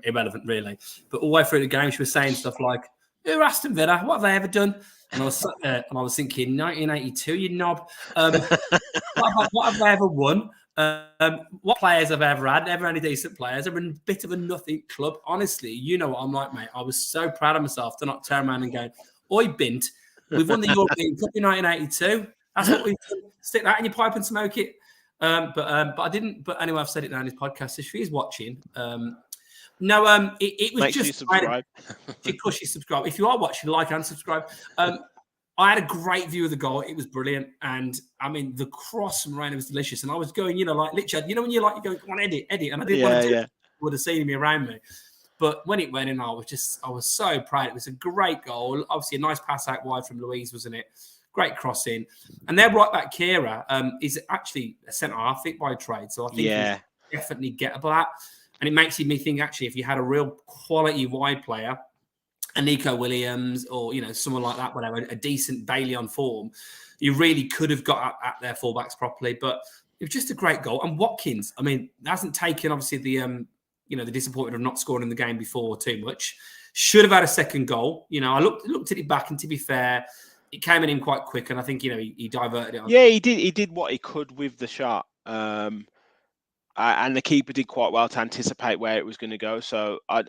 Irrelevant, really. But all the way through the game, she was saying stuff like, "Who are Aston Villa? What have they ever done?" And I was sat there and I was thinking, 1982, you knob. What have they ever won? What players have I ever had? Never any decent players. They're a bit of a nothing club. Honestly, you know what I'm like, mate. I was so proud of myself to not turn around and go, "Oi, Bint, we've won the European Cup in 1982. That's what we've done. Stick that in your pipe and smoke it." But I didn't. But anyway, I've said it now in this podcast. So if she is watching, it was Make just. Sure you subscribe. Of course, you subscribe. If you are watching, like and subscribe. I had a great view of the goal. It was brilliant. And I mean, the cross from Reina was delicious. And I was going, like literally, when you're going, come on, Eddie. And I didn't want to would have seen me around me. But when it went in, I was so proud. It was a great goal. Obviously, a nice pass out wide from Louise, wasn't it? Great crossing. And their right back, Kira, is actually a centre half by trade. So I think he's definitely gettable at. And it makes me think, actually, if you had a real quality wide player, a Nico Williams or, someone like that, whatever, a decent Bailey on form, you really could have got at their fullbacks properly. But it was just a great goal. And Watkins, I mean, hasn't taken, obviously, the disappointment of not scoring in the game before too much. Should have had a second goal. I looked at it back, and to be fair, it came in him quite quick. And I think, he diverted it. Yeah, he did what he could with the shot. And the keeper did quite well to anticipate where it was going to go. So I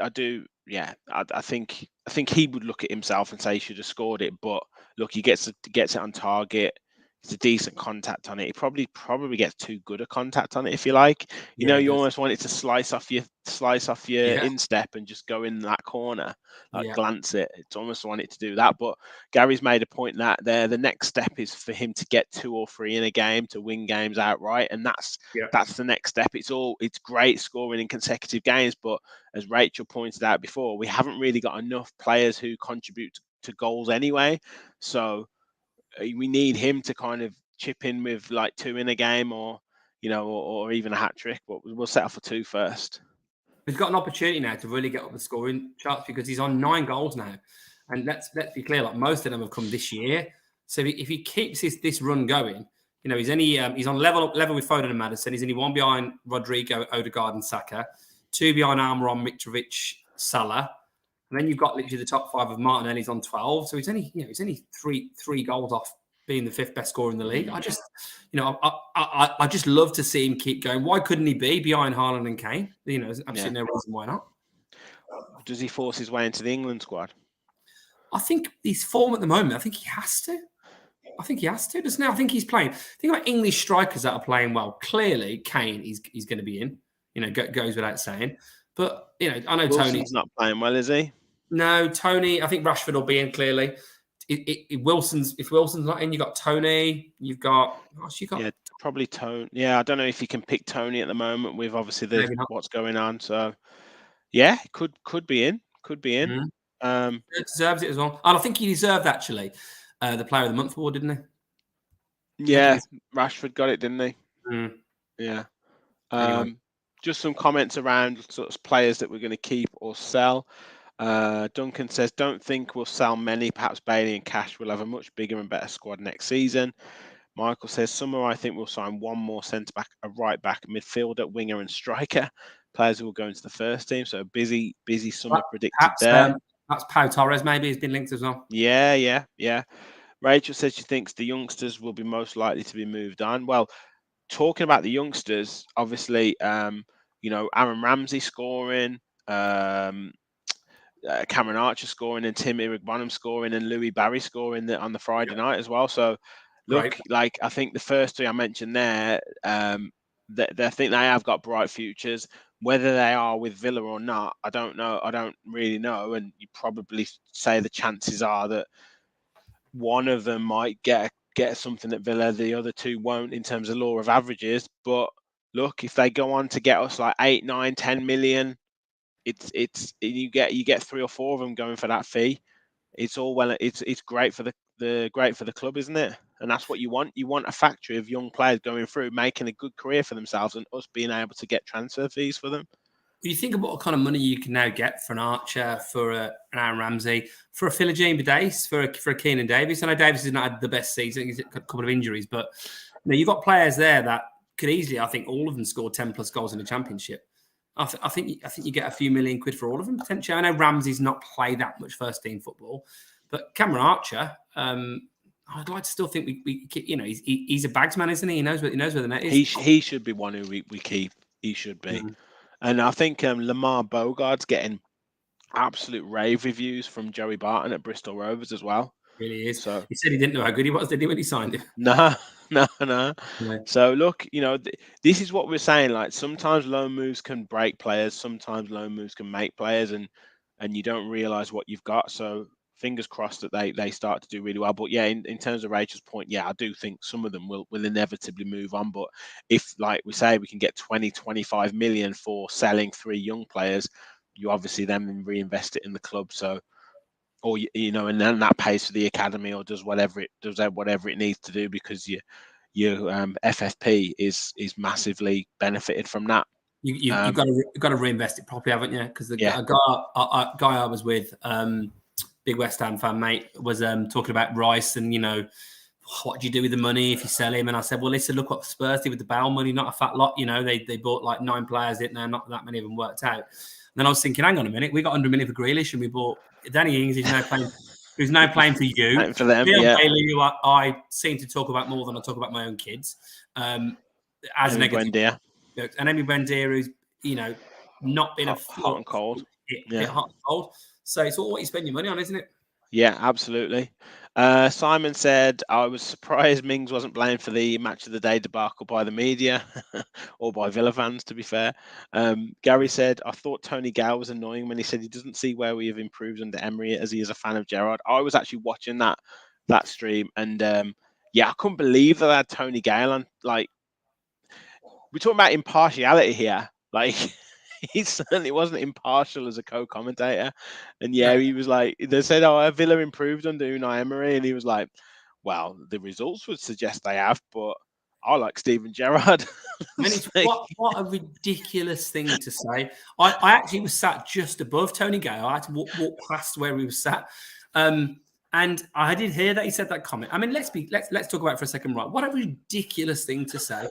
think he would look at himself and say he should have scored it. But look, he gets it on target. He's a decent contact on it. He probably gets too good a contact on it, if you like. You Yeah, he does. almost want it to slice off your Yeah. instep and just go in that corner, like Yeah. glance it. It's almost want it to do that. But Gary's made a point that the next step is for him to get 2 or 3 in a game to win games outright, and that's the next step. It's great scoring in consecutive games, but as Rachel pointed out before, we haven't really got enough players who contribute to goals anyway. So we need him to kind of chip in with like 2 in a game, or or even a hat trick. But we'll settle for 2 first. He's got an opportunity now to really get up the scoring charts because he's on 9 goals now, and let's be clear, like most of them have come this year. So if he keeps this run going, he's on level with Foden and Maddison. He's only 1 behind Rodrigo, Odegaard, and Saka, 2 behind Almiron, Mitrovic, Salah. And then you've got literally the top 5 of Martinelli's on 12. So he's only three goals off being the 5th best scorer in the league. I just, I just love to see him keep going. Why couldn't he be behind Haaland and Kane? There's absolutely no reason why not. Does he force his way into the England squad? I think his form at the moment, I think he has to. Doesn't he? I think he's playing. Think about English strikers that are playing well. Clearly, Kane, he's going to be in. Goes without saying. But, I know Wilson's not playing well, is he? No, Tony. I think Rashford will be in clearly. If Wilson's not in, you've got Tony. You've got. Yeah, probably Tony. Yeah, I don't know if you can pick Tony at the moment with obviously what's going on. So, yeah, could be in. Could be in. Mm-hmm. He deserves it as well, and I think he deserved actually the Player of the Month award, didn't he? Yeah, Rashford got it, didn't he? Mm. Yeah. Anyway. Just some comments around sort of players that we're going to keep or sell. Duncan says, don't think we'll sell many. Perhaps Bailey and Cash will have a much bigger and better squad next season. Michael says, summer, I think we'll sign 1 more centre-back, a right-back, midfielder, winger and striker. Players who will go into the first team. So a busy summer predicted there. That's Pau Torres maybe has been linked as well. Yeah. Rachel says she thinks the youngsters will be most likely to be moved on. Well, talking about the youngsters, obviously, Aaron Ramsey scoring, Cameron Archer scoring, and Tim Irigbonham scoring, and Louis Barry scoring on the Friday night as well. So, look, I think the first 3 I mentioned there, I think they have got bright futures. Whether they are with Villa or not, I don't know. I don't really know. And you probably say the chances are that one of them might get something at Villa, the other 2 won't in terms of law of averages. But look, if they go on to get us like 8, 9, 10 million, you get 3 or 4 of them going for that fee. It's all well. It's great for the club, isn't it? And that's what you want. You want a factory of young players going through, making a good career for themselves, and us being able to get transfer fees for them. You think about what kind of money you can now get for an Archer, for an Aaron Ramsey, for a Philogene Bidace, for a Keenan Davis. I know Davis has not had the best season. He's got a couple of injuries, but you've got players there that could easily, I think, all of them score 10 plus goals in the Championship. I think you get a few million quid for all of them potentially. I know Ramsey's not played that much first team football, but Cameron Archer, I'd like to still think he's a bagsman, isn't he? He knows where the net is. He should be one who we keep. He should be. Mm-hmm. And I think Lamar Bogart's getting absolute rave reviews from Joey Barton at Bristol Rovers as well. Really is. So he said he didn't know how good he was, did he, when he signed him? No. Yeah. So look, this is what we're saying. Like sometimes loan moves can break players, sometimes loan moves can make players, and you don't realise what you've got. So fingers crossed that they start to do really well. But yeah, in terms of Rachel's point, yeah, I do think some of them will inevitably move on. But if, like we say, we can get 20, 25 million for selling 3 young players, you obviously then reinvest it in the club. So, or and then that pays for the academy or does whatever it needs to do, because your FFP is massively benefited from that. You've got to reinvest it properly, haven't you? Because the guy I was with, big West Ham fan, mate, was talking about Rice and, what do you do with the money if you sell him? And I said, well, listen, look what Spurs did with the Bale money, not a fat lot. They bought like 9 players, didn't they? Not that many of them worked out. And then I was thinking, hang on a minute, we got 100 million for Grealish and we bought Danny Ings, who's now playing for you. For them, Bailey, who I seem to talk about more than I talk about my own kids. As a negative. Buendia. And Emi Buendia, who's, not been hot and cold. Bit hot and cold. So it's all what you spend your money on, isn't it? Yeah, absolutely. Simon said, I was surprised Mings wasn't blamed for the match of the day debacle by the media or by Villa fans, to be fair. Gary said, I thought Tony Gale was annoying when he said he doesn't see where we have improved under Emery as he is a fan of Gerrard. I was actually watching that stream and yeah, I couldn't believe that I had Tony Gale on. Like, we're talking about impartiality here. Like, he certainly wasn't impartial as a co-commentator. And yeah, No. he was like, they said, "Oh, Villa improved under Unai Emery," and he was like, "Well, the results would suggest they have, but I like Steven Gerrard." I mean, it's what a ridiculous thing to say. I actually was sat just above Tony Gale. I had to walk past where he was sat. And I did hear that he said that comment. I mean, let's talk about it for a second, right? What a ridiculous thing to say.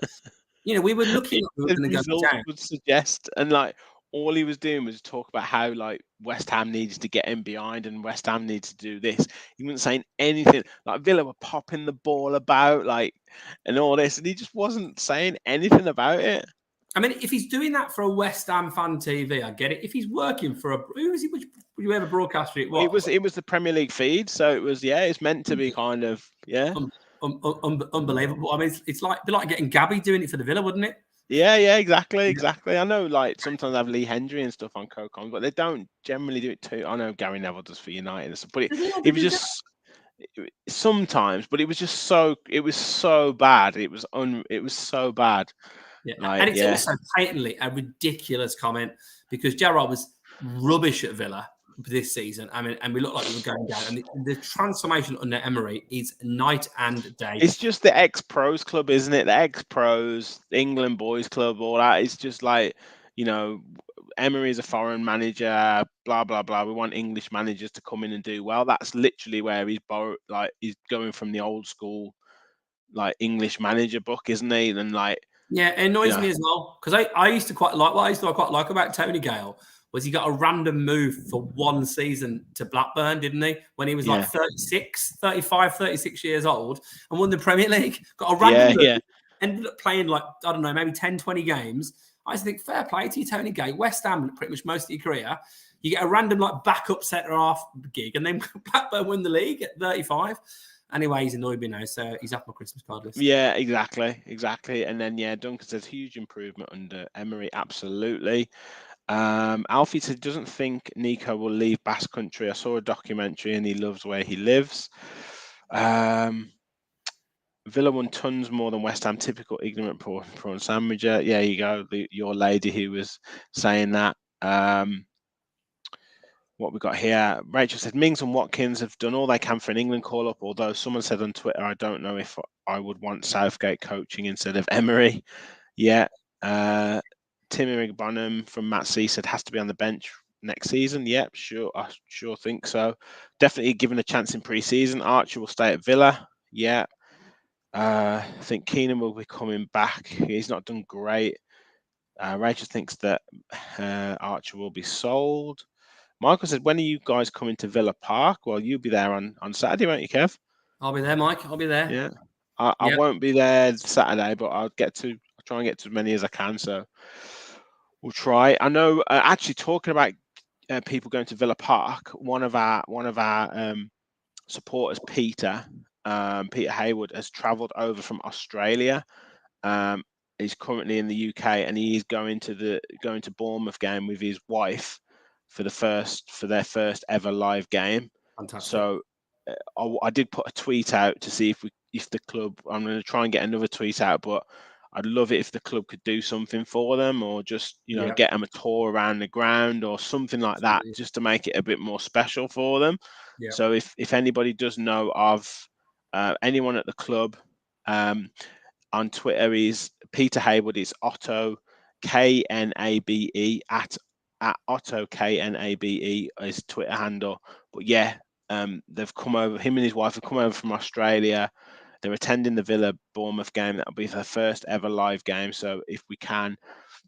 You know, we were looking like we were The going to go results down. would suggest, and like all he was doing was talk about how like West Ham needs to get in behind and West Ham needs to do this. He wasn't saying anything. Like Villa were popping the ball about, like, and all this, and he just wasn't saying anything about it. I mean, if he's doing that for a West Ham fan TV, I get it. If he's working for a who is he? Whichever broadcaster it was. It was the Premier League feed, so it was it's meant to be kind of Unbelievable. I mean, it's like getting Gabby doing it for the Villa, wouldn't it? Yeah, exactly. I know, like sometimes I have Lee Hendry and stuff on co-com, but they don't generally do it too. I know Gary Neville does for United and stuff, but it was just sometimes, but it was just it was so bad. It was so bad. Yeah, Like, and it's also patently a ridiculous comment because Gerrard was rubbish at Villa this season. I mean, and we looked like we were going down. And the transformation under Emery is night and day. It's just the ex-pros club, isn't it? The ex-pros, England boys club, all that. It's just like, Emery is a foreign manager, blah blah blah. We want English managers to come in and do well. That's literally where he's he's going from the old school, like English manager book, isn't he? And like, yeah, it annoys me as well because I used to quite like about Tony Gale was he got a random move for one season to Blackburn, didn't he? When he was like 36 years old and won the Premier League. Got a random move, ended up playing like, I don't know, maybe 10, 20 games. I just think fair play to you, Tony Gale. West Ham, pretty much most of your career. You get a random like backup centre-half gig and then Blackburn win the league at 35. Anyway, he's annoyed me now, so he's off my Christmas card list. Yeah, exactly. And then Duncan says huge improvement under Emery, absolutely. Alfie said doesn't think Nico will leave Basque Country. I saw a documentary and he loves where he lives. Villa won tons more than West Ham. Typical ignorant prawn sandwicher. Yeah, you go. Your lady who was saying that. What we got here, Rachel said Mings and Watkins have done all they can for an England call-up, although someone said on Twitter, I don't know if I would want Southgate coaching instead of Emery. Yeah. Timmy Bonham from Matt C said has to be on the bench next season. Yep, sure. I sure think so. Definitely given a chance in pre-season. Archer will stay at Villa. Yeah. I think Keenan will be coming back. He's not done great. Rachel thinks that Archer will be sold. Michael said, when are you guys coming to Villa Park? Well, you'll be there on Saturday, won't you, Kev? I'll be there, Mike. I'll be there. Yeah. I won't be there Saturday, but I'll try and get to as many as I can. So we'll try. I know, actually talking about people going to Villa Park, one of our supporters, Peter Hayward, has travelled over from Australia. He's currently in the UK and he's going to Bournemouth game with his wife for their first ever live game. Fantastic. So I did put a tweet out to see if the club. I'm going to try and get another tweet out, but I'd love it if the club could do something for them, or just get them a tour around the ground or something like that, just to make it a bit more special for them. Yep. So if anybody does know of anyone at the club, on Twitter is Peter Hayward, is Otto KNABE at Otto KNABE is Twitter handle. But yeah, they've come over. Him and his wife have come over from Australia. They're attending the Villa Bournemouth game. That'll be their first ever live game. So if we can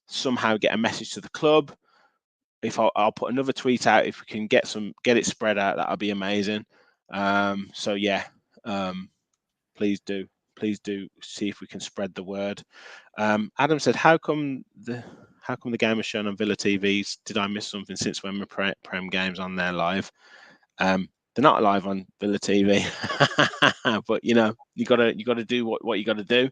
somehow get a message to the club, I'll put another tweet out. If we can get it spread out, that'll be amazing. So yeah, please do see if we can spread the word. Adam said, how come the game was shown on Villa TVs? Did I miss something since when we're Prem games on there live? They're not live on Villa TV, but you gotta do what you gotta do.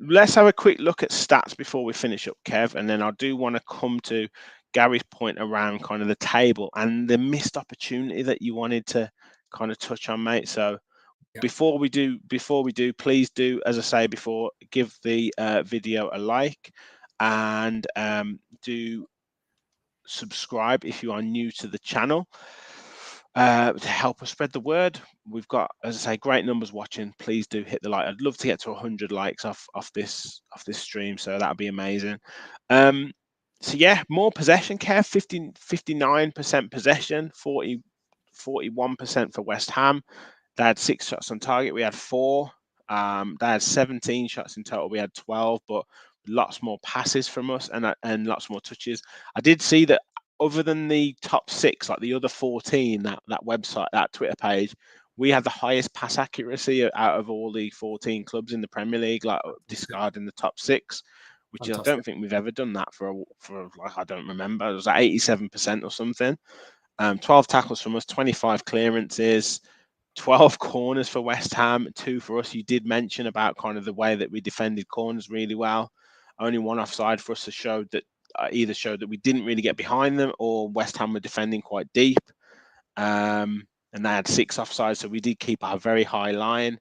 Let's have a quick look at stats before we finish up, Kev, and then I do want to come to Gary's point around kind of the table and the missed opportunity that you wanted to kind of touch on, mate. So before we do, please do, as I say before, give the video a like and do subscribe if you are new to the channel. To help us spread the word. We've got, as I say, great numbers watching. Please do hit the like. I'd love to get to 100 likes off this stream, so that'd be amazing. So yeah, more possession, Kev. 59% possession, 41% for West Ham. They had 6 shots on target. We had 4. They had 17 shots in total. We had 12, but lots more passes from us and lots more touches. I did see that other than the top 6, like the other 14, that website, that Twitter page, we had the highest pass accuracy out of all the 14 clubs in the Premier League, like discarding the top 6, which I don't think we've ever done that for like, I don't remember. It was like 87% or something. 12 tackles from us, 25 clearances, 12 corners for West Ham, 2 for us. You did mention about kind of the way that we defended corners really well. Only 1 offside for us to show that either showed that we didn't really get behind them or West Ham were defending quite deep. And they had 6 offsides, so we did keep a very high line,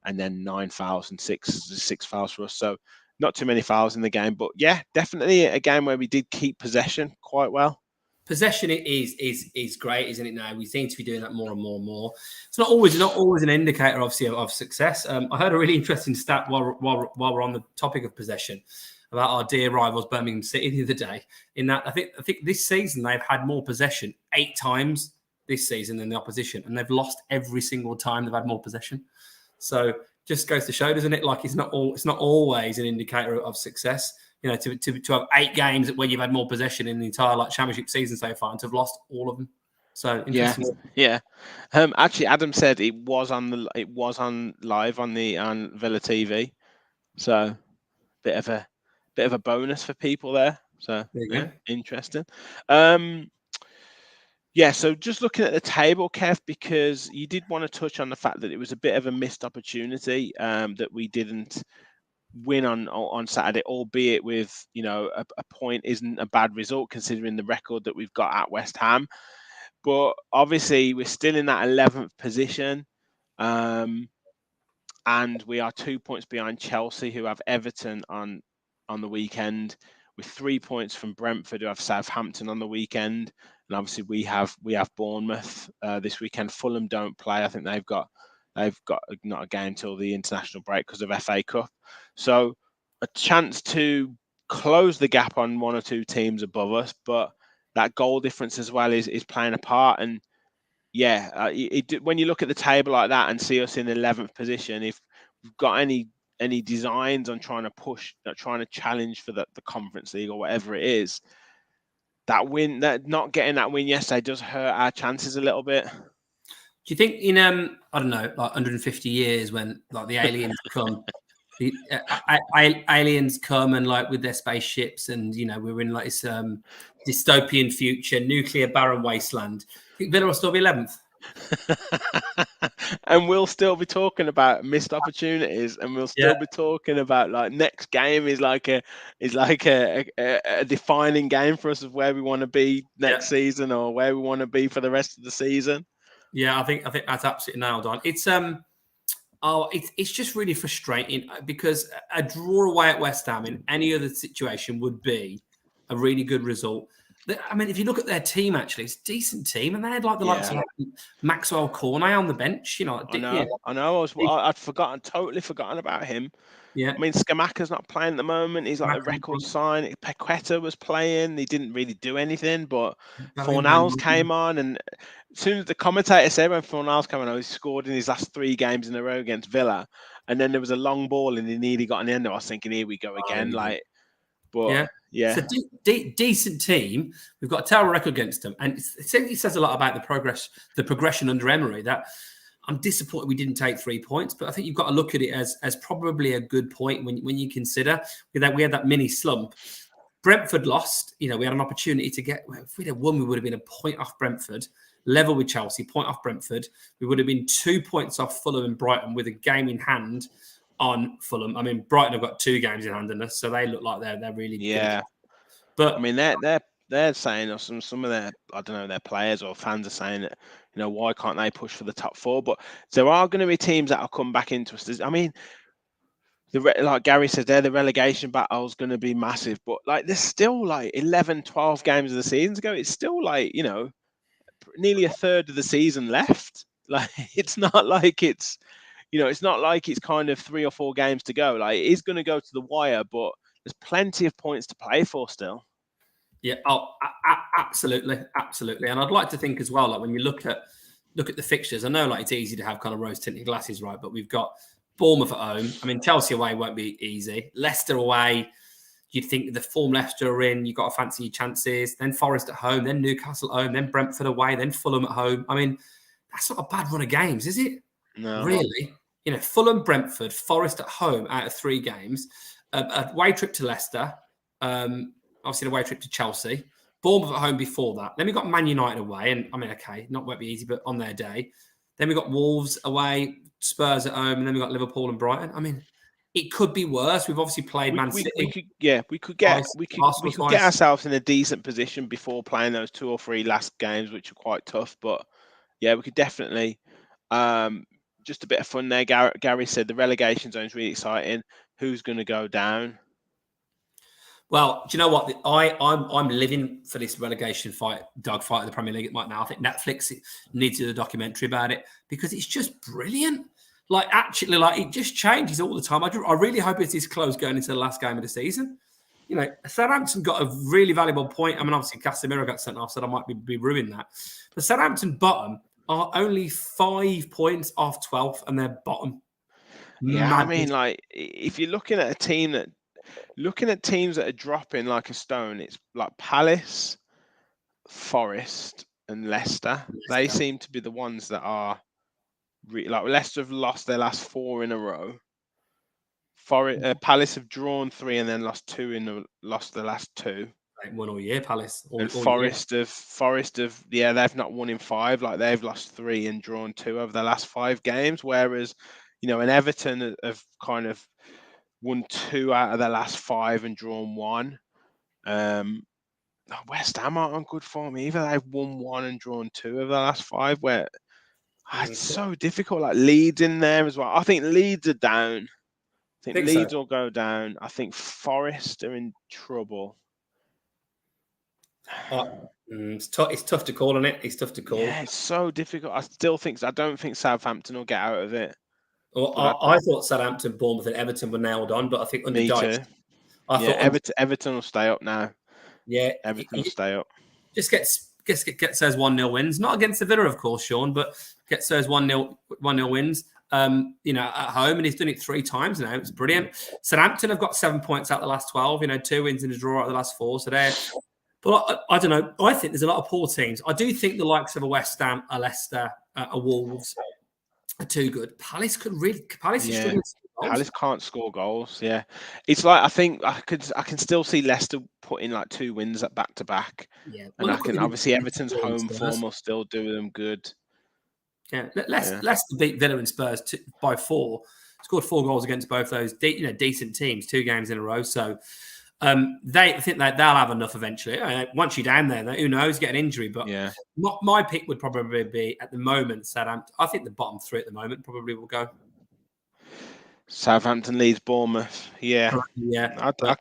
and then 9 fouls and 6 fouls for us. So not too many fouls in the game, but yeah, definitely a game where we did keep possession quite well. Possession is great, isn't it? Now we seem to be doing that more and more and more. It's not always an indicator, obviously, of success. I heard a really interesting stat while we're on the topic of possession about our dear rivals Birmingham City the other day. In that, I think this season they've had more possession 8 times this season than the opposition, and they've lost every single time they've had more possession. So just goes to show, doesn't it? Like it's not always an indicator of success. You know, to have 8 games where you've had more possession in the entire championship season so far, and to have lost all of them. So interesting. Yeah. Actually, Adam said it was on live on Villa TV. So bit of a bonus for people there. So yeah, interesting. Yeah, so just looking at the table, Kev, because you did want to touch on the fact that it was a bit of a missed opportunity that we didn't win on Saturday, albeit with, you know, a point isn't a bad result considering the record that we've got at West Ham. But obviously we're still in that 11th position. And we are 2 points behind Chelsea, who have Everton on the weekend, with 3 points from Brentford, who have Southampton on the weekend. And obviously we have Bournemouth this weekend. Fulham don't play. I think they've got not a game till the international break because of FA Cup. So a chance to close the gap on 1 or 2 teams above us, but that goal difference as well is playing a part. And yeah, when you look at the table like that and see us in 11th position, if we've got any designs on trying to push, trying to challenge for the Conference League or whatever it is, that not getting that win yesterday does hurt our chances a little bit. Do you think in I don't know, like 150 years, when like the aliens come, the aliens come and like with their spaceships, and you know we're in like this dystopian future, nuclear barren wasteland, I think Villa will still be 11th? And we'll still be talking about missed opportunities, and we'll still be talking about like next game is like a defining game for us of where we want to be next season or where we want to be for the rest of the season. Yeah, I think that's absolutely nailed on. It's it's just really frustrating because a draw away at West Ham in any other situation would be a really good result. I mean, if you look at their team, actually, it's a decent team, and they had like the likes of Maxwell Cornet on the bench. You know, I know. I'd totally forgotten about him. Yeah, I mean, Scamacca's not playing at the moment. He's like a record sign. Paqueta was playing. He didn't really do anything, but Fornals came on, and as soon as the commentator said when Fornals came on, he scored in his last 3 games in a row against Villa, and then there was a long ball and he nearly got an end. I was thinking, here we go again. But yeah. It's a decent team. We've got a terrible record against them, and it says a lot about the progression under Emery. That I'm disappointed we didn't take 3 points, but I think you've got to look at it as probably a good point when you consider that we had that mini slump. Brentford lost. We had an opportunity to get. If we'd have won, we would have been a point off Brentford. Level with Chelsea, point off Brentford. We would have been 2 points off Fulham and Brighton with a game in hand on Fulham. I mean, Brighton have got 2 games in hand on us, so they look like they're really Yeah. But I mean, they're saying, or some of their, I don't know, their players or fans are saying that, why can't they push for the top 4? But there are going to be teams that will come back into us. I mean, like Gary says, the relegation battle is going to be massive. But like, there's still like 11, 12 games of the season to go. It's still like, nearly a third of the season left. Like, it's not like it's, it's not like it's kind of 3 or 4 games to go. Like, it is going to go to the wire, but there's plenty of points to play for still. Yeah, absolutely, and I'd like to think as well, like when you look at the fixtures, I know like it's easy to have kind of rose-tinted glasses, right? But we've got Bournemouth at home. I mean, Chelsea away won't be easy. Leicester away, you'd think the form Leicester are in, you've got to fancy your chances. Then Forest at home, then Newcastle at home, then Brentford away, then Fulham at home. I mean, that's not a bad run of games, is it? No. Really? Fulham, Brentford, Forest at home out of 3 games, a away trip to Leicester, obviously the away trip to Chelsea, Bournemouth at home before that. Then we got Man United away, and I mean, okay, not won't be easy, but on their day. Then we got Wolves away, Spurs at home, and then we got Liverpool and Brighton. I mean, it could be worse. We've obviously played Man City. We could get ourselves in a decent position before playing those 2 or 3 last games, which are quite tough. But yeah, we could definitely. Just a bit of fun there. Gary said the relegation zone is really exciting. Who's going to go down? Well, do you know what? I'm living for this relegation dogfight of the Premier League right now. I think Netflix needs to do a documentary about it because it's just brilliant. Like, actually, like it just changes all the time. I really hope it's this close going into the last game of the season. Southampton got a really valuable point. I mean, obviously, Casemiro got sent off, so I might be ruining that. But Southampton bottom are only 5 points off 12th, and they're bottom. Yeah, I mean, like, if you're looking at teams that are dropping like a stone, it's like Palace, Forest, and Leicester. They seem to be the ones that are like Leicester have lost their last 4 in a row. Palace have drawn 3 and then lost the last 2. Won all year, Palace. And Forest have they've not won in 5. Like, they've lost 3 and drawn 2 over the last 5 games. Whereas, and Everton have kind of won 2 out of their last 5 and drawn 1. West Ham aren't on good form either. They've won 1 and drawn 2 of the last 5. Where it's so difficult. Like, Leeds in there as well. I think Leeds are down. I think Leeds will go down. I think Forest are in trouble. It's tough to call on it. It's tough to call. Yeah, it's so difficult. I don't think Southampton will get out of it. Well, I thought Southampton, Bournemouth, and Everton were nailed on, but I think under Dyche, I thought Everton will stay up now. Yeah, Everton will stay up. Just get those 1-0 wins, not against the Villa, of course, Sean, but gets those 1-0 wins. At home, and he's done it 3 times now. It's brilliant. Southampton have got 7 points out of the last 12. 2 wins and a draw out of the last 4. So they're. But I don't know. I think there's a lot of poor teams. I do think the likes of a West Ham, a Leicester, a Wolves are too good. Palace could really. Palace is struggling. Palace can't score goals. Yeah, it's like I think I can still see Leicester putting like 2 wins at back to back. Yeah, and I can obviously Everton's home form will still do them good. Yeah, Leicester beat Villa and Spurs by 4. Scored 4 goals against both those decent teams, 2 games in a row. So I think that they'll have enough eventually. Once you're down there, who knows? Get an injury, but my pick would probably be at the moment Southampton. I think the bottom 3 at the moment probably will go. Southampton, Leeds, Bournemouth. Yeah. I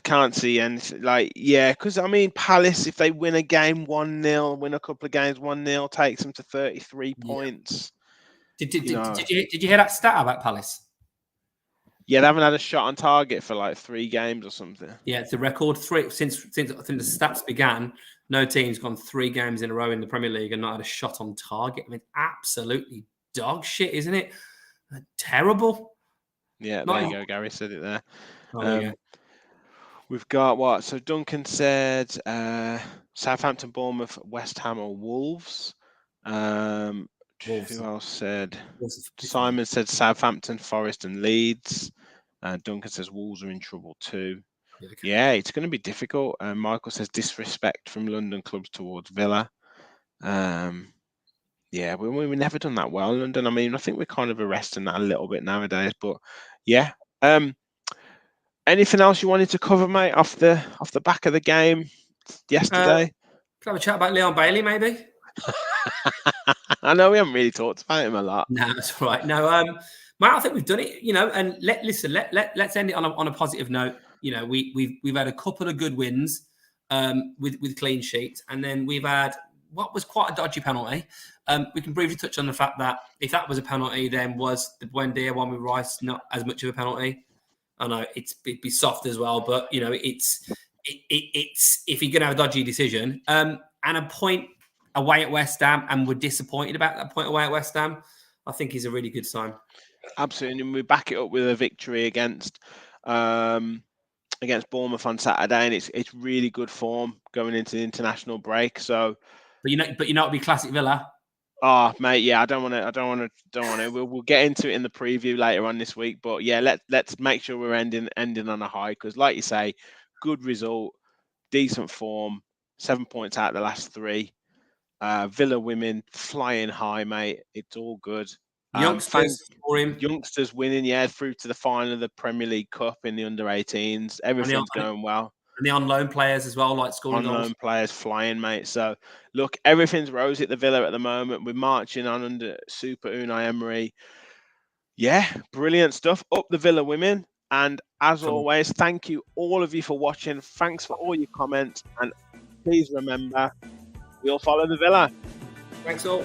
can't see anything because I mean Palace, if they win a game 1-0, win a couple of games 1-0, takes them to 33 points. Did you hear that stat about Palace? Yeah, they haven't had a shot on target for like 3 games or something. Yeah, it's a record 3 since I think the stats began. No team's gone 3 games in a row in the Premier League and not had a shot on target. I mean, absolutely dog shit, isn't it? Terrible. Yeah, there you go. Gary said it there. Yeah. We've got what? So Duncan said Southampton, Bournemouth, West Ham, or Wolves. Who else said? Simon said Southampton, Forest, and Leeds. Duncan says Wolves are in trouble too. Yeah, it's going to be difficult. Michael says disrespect from London clubs towards Villa. Yeah, we've never done that well in London. I mean, I think we're kind of arresting that a little bit nowadays. But yeah. Anything else you wanted to cover, mate, off the back of the game yesterday? Can I have a chat about Leon Bailey, maybe? I know we haven't really talked about him a lot. No, that's all right. No, mate, I think we've done it. And let's end it on a positive note. We've had a couple of good wins with clean sheets, and then we've had what was quite a dodgy penalty. We can briefly touch on the fact that if that was a penalty, then was the Buendia one with Rice not as much of a penalty? I know it'd be soft as well, but it's if you're gonna have a dodgy decision, and a point away at West Ham, and we're disappointed about that point away at West Ham, I think is a really good sign. Absolutely, and we back it up with a victory against Bournemouth on Saturday, and it's really good form going into the international break. So, but it'd be classic Villa. Oh, mate, yeah, I don't want to. We'll get into it in the preview later on this week, but yeah, let's make sure we're ending on a high because, like you say, good result, decent form, 7 points out of the last 3. Villa women flying high, mate. It's all good. Youngsters winning, yeah, through to the final of the Premier League Cup in the under-18s. Everything's going well. And the on-loan players as well, like scoring goals. On-loan players flying, mate. So, look, everything's rosy at the Villa at the moment. We're marching on under Super Unai Emery. Yeah, brilliant stuff. Up the Villa women. And as always, thank you, all of you, for watching. Thanks for all your comments. And please remember, we'll follow the Villa. Thanks all.